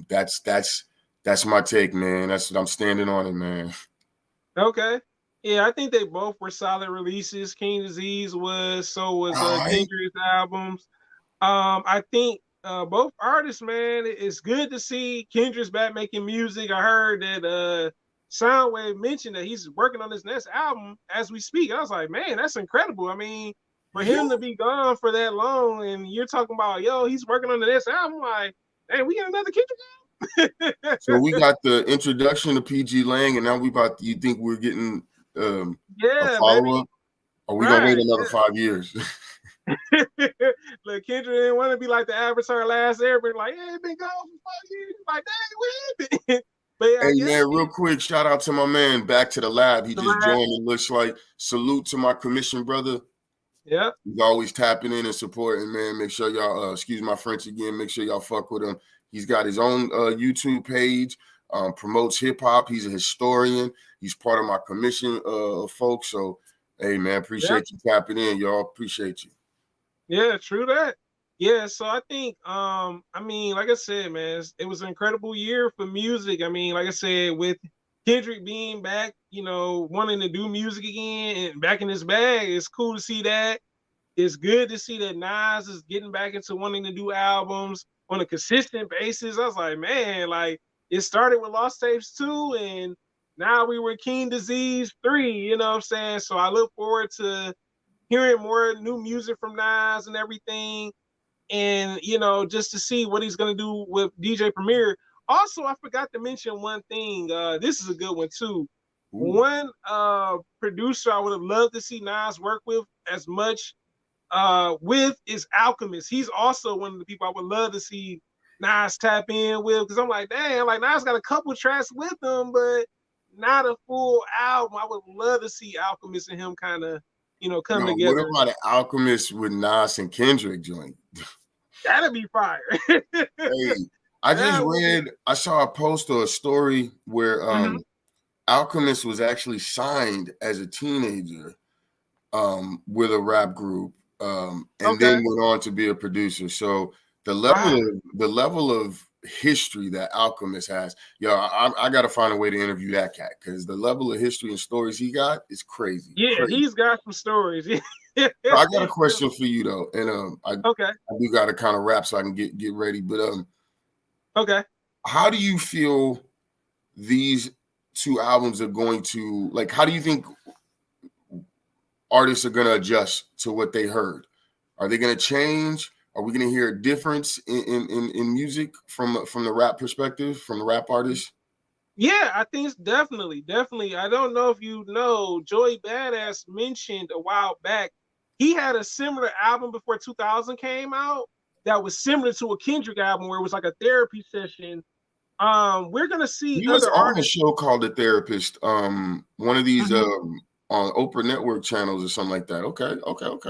that's my take, man. That's what I'm standing on it, man. Okay. Yeah, I think they both were solid releases. King Disease was, so was All right. Kendrick's albums. I think both artists, man, it's good to see Kendrick's back making music. I heard that Soundwave mentioned that he's working on his next album as we speak. I was like, man, that's incredible. I mean, for Yeah. him to be gone for that long, and you're talking about, yo, he's working on the next album. Like, hey, we get another Kendrick album. So we got the introduction to PG Lang, and now you think we're getting a Yeah, maybe. follow-up? Or we gonna wait Right. another 5 years? Look, Kendrick didn't want to be like the Avatar Last Airbender, like, yeah, been gone for 5 years. Like, dang, where you been? But yeah, I Hey guess man, real quick, shout out to my man Back to the Lab. He the just last. joined. It looks like salute to my commission brother. Yeah. He's always tapping in and supporting, man. Make sure y'all, excuse my French again, make sure y'all fuck with him. He's got his own YouTube page, promotes hip hop. He's a historian. He's part of my commission folks. So, hey, man, appreciate you tapping in, y'all. Appreciate you. Yeah, true that. Yeah, so I think, I mean, like I said, man, it was an incredible year for music. I mean, like I said, with Kendrick being back, you know, wanting to do music again and back in his bag, it's cool to see that. It's good to see that Nas is getting back into wanting to do albums on a consistent basis. I was like, man, like it started with Lost Tapes 2, and now we were King Disease 3, you know what I'm saying? So I look forward to hearing more new music from Nas and everything. And, you know, just to see what he's going to do with DJ Premier. Also, I forgot to mention one thing. This is a good one, too. Ooh. One producer I would have loved to see Nas work with as much with is Alchemist. He's also one of the people I would love to see Nas tap in with, because I'm like, damn, like Nas got a couple tracks with him, but not a full album. I would love to see Alchemist and him kind of, you know, come Yo, what together. about an Alchemist with Nas and Kendrick joint? That'd be fire. Hey, I saw a post or a story where Alchemist was actually signed as a teenager with a rap group, and then went on to be a producer. So the level of history that Alchemist has, yo, I got to find a way to interview that cat, because the level of history and stories he got is crazy. Yeah, Crazy. he's got some stories. So I got a question for you though, and Okay. I do got to kind of wrap so I can get ready. But Okay. how do you feel these two albums are going to, like? How do you think artists are going to adjust to what they heard? Are they going to change? Are we going to hear a difference in music from the rap perspective, from the rap artists? Yeah, I think it's definitely. I don't know if you know, Joey Badass mentioned a while back, he had a similar album before 2000 came out that was similar to a Kendrick album where it was like a therapy session. We're gonna see He was other on a artists. show called The Therapist, one of these Mhm. on Oprah Network channels or something like that. Okay.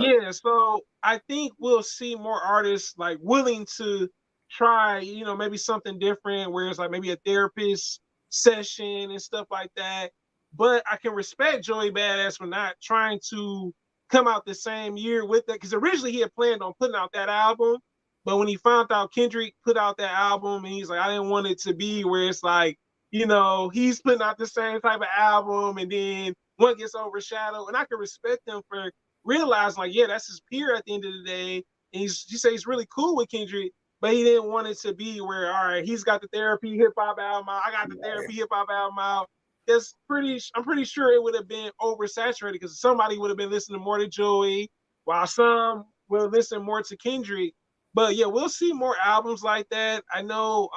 Yeah, so I think we'll see more artists like willing to try, maybe something different where it's like maybe a therapist session and stuff like that. But I can respect Joey Badass for not trying to come out the same year with that because originally he had planned on putting out that album. But when he found out Kendrick put out that album and he's like, I didn't want it to be where it's like, he's putting out the same type of album and then one gets overshadowed. And I can respect him for realized like, yeah, that's his peer at the end of the day. And he say he's really cool with Kendrick, but he didn't want it to be where, all right, he's got the therapy hip hop album out, I got the therapy hip hop album out. I'm pretty sure it would have been oversaturated because somebody would have been listening more to Joey, while some will listen more to Kendrick. But yeah, we'll see more albums like that. I know.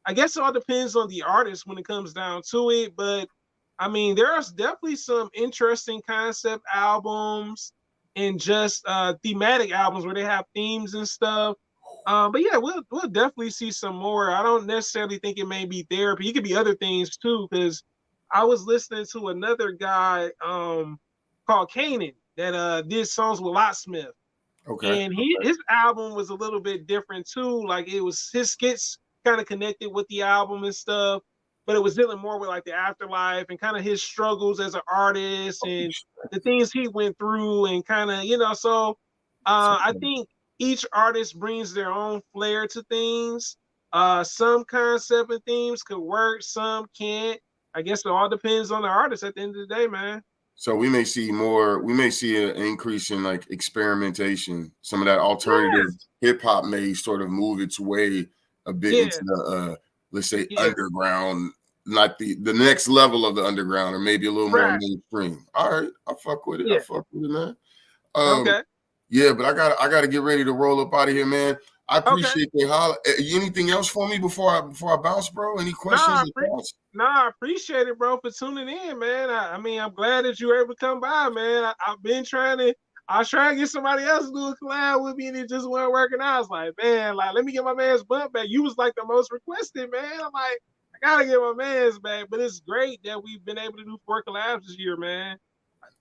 I guess it all depends on the artist when it comes down to it, but I mean, there's definitely some interesting concept albums and just thematic albums where they have themes and stuff. But yeah, we'll definitely see some more. I don't necessarily think it may be therapy. It could be other things too, because I was listening to another guy called Kanan that did songs with Locksmith. Okay. And his album was a little bit different too. Like it was his skits kind of connected with the album and stuff, but it was dealing more with like the afterlife and kind of his struggles as an artist and the things he went through and kind of So I think each artist brings their own flair to things. Some concept and themes could work, some can't. I guess it all depends on the artist at the end of the day, man. So we may see more. We may see an increase in like experimentation. Some of that alternative Yes. hip hop may sort of move its way a bit into Yeah. the let's say Yeah. underground, like the next level of the underground, or maybe a little more Right. mainstream. All right, I fuck with it. I Yeah. fuck with it, man. Um, Okay. yeah, but I gotta get ready to roll up out of here, man. I Okay. appreciate the holler. Anything else for me before I bounce, bro? Any questions or thoughts? I appreciate it, bro, for tuning in, man. I mean, I'm glad that you were able to come by, man. I've been I was trying to get somebody else to do a collab with me, and it just wasn't working out. I was like, man, like, let me get my man's butt back. You was like the most requested, man. I'm like, I gotta get my man's back. But it's great that we've been able to do 4 collabs this year, man.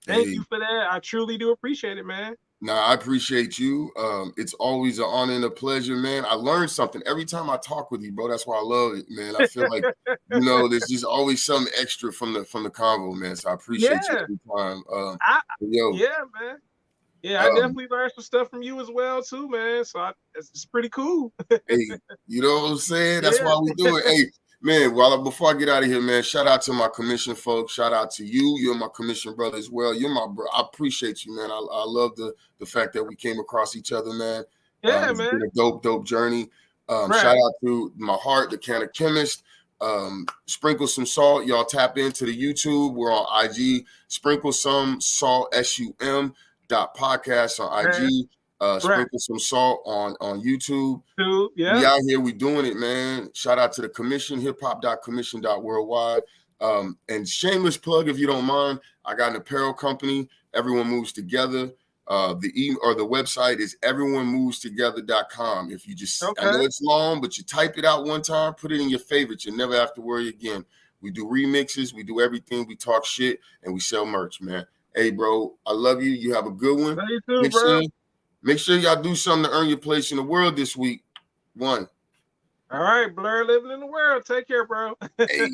Thank Hey, you for that. I truly do appreciate it, man. I appreciate you. It's always an honor and a pleasure, man. I learned something every time I talk with you, bro. That's why I love it, man. I feel like there's just always something extra from the convo, man. So I appreciate you Yeah. every time. I Yo, yeah, man. Yeah, I um, definitely learned some stuff from you as well, too, man. So it's pretty cool. hey, you know what I'm saying? That's Yeah. why we do it. Hey, man, before I get out of here, man, shout out to my commission folks. Shout out to you. You're my commission brother as well. You're my bro. I appreciate you, man. I love the fact that we came across each other, man. Yeah, It's man. been a dope journey. Shout Right. out to my heart, the can of chemist. Sprinkle some salt. Y'all tap into the YouTube. We're on IG. Sprinkle some salt, SUM.podcast on Right. IG. Right. Sprinkle some salt on YouTube. Dude, We yeah. out here, we doing it, man. Shout out to the commission, hiphop.commission.worldwide. And shameless plug, if you don't mind, I got an apparel company. Everyone moves together. The website is everyonemovestogether.com. If you just, I know Okay. it's long, but you type it out one time, put it in your favorites. You never have to worry again. We do remixes, we do everything. We talk shit and we sell merch, man. Hey, bro, I love you. You have a good one. Love you too, Make bro. sure, make sure y'all do something to earn your place in the world this week. One. All right, Blur living in the world. Take care, bro. Hey.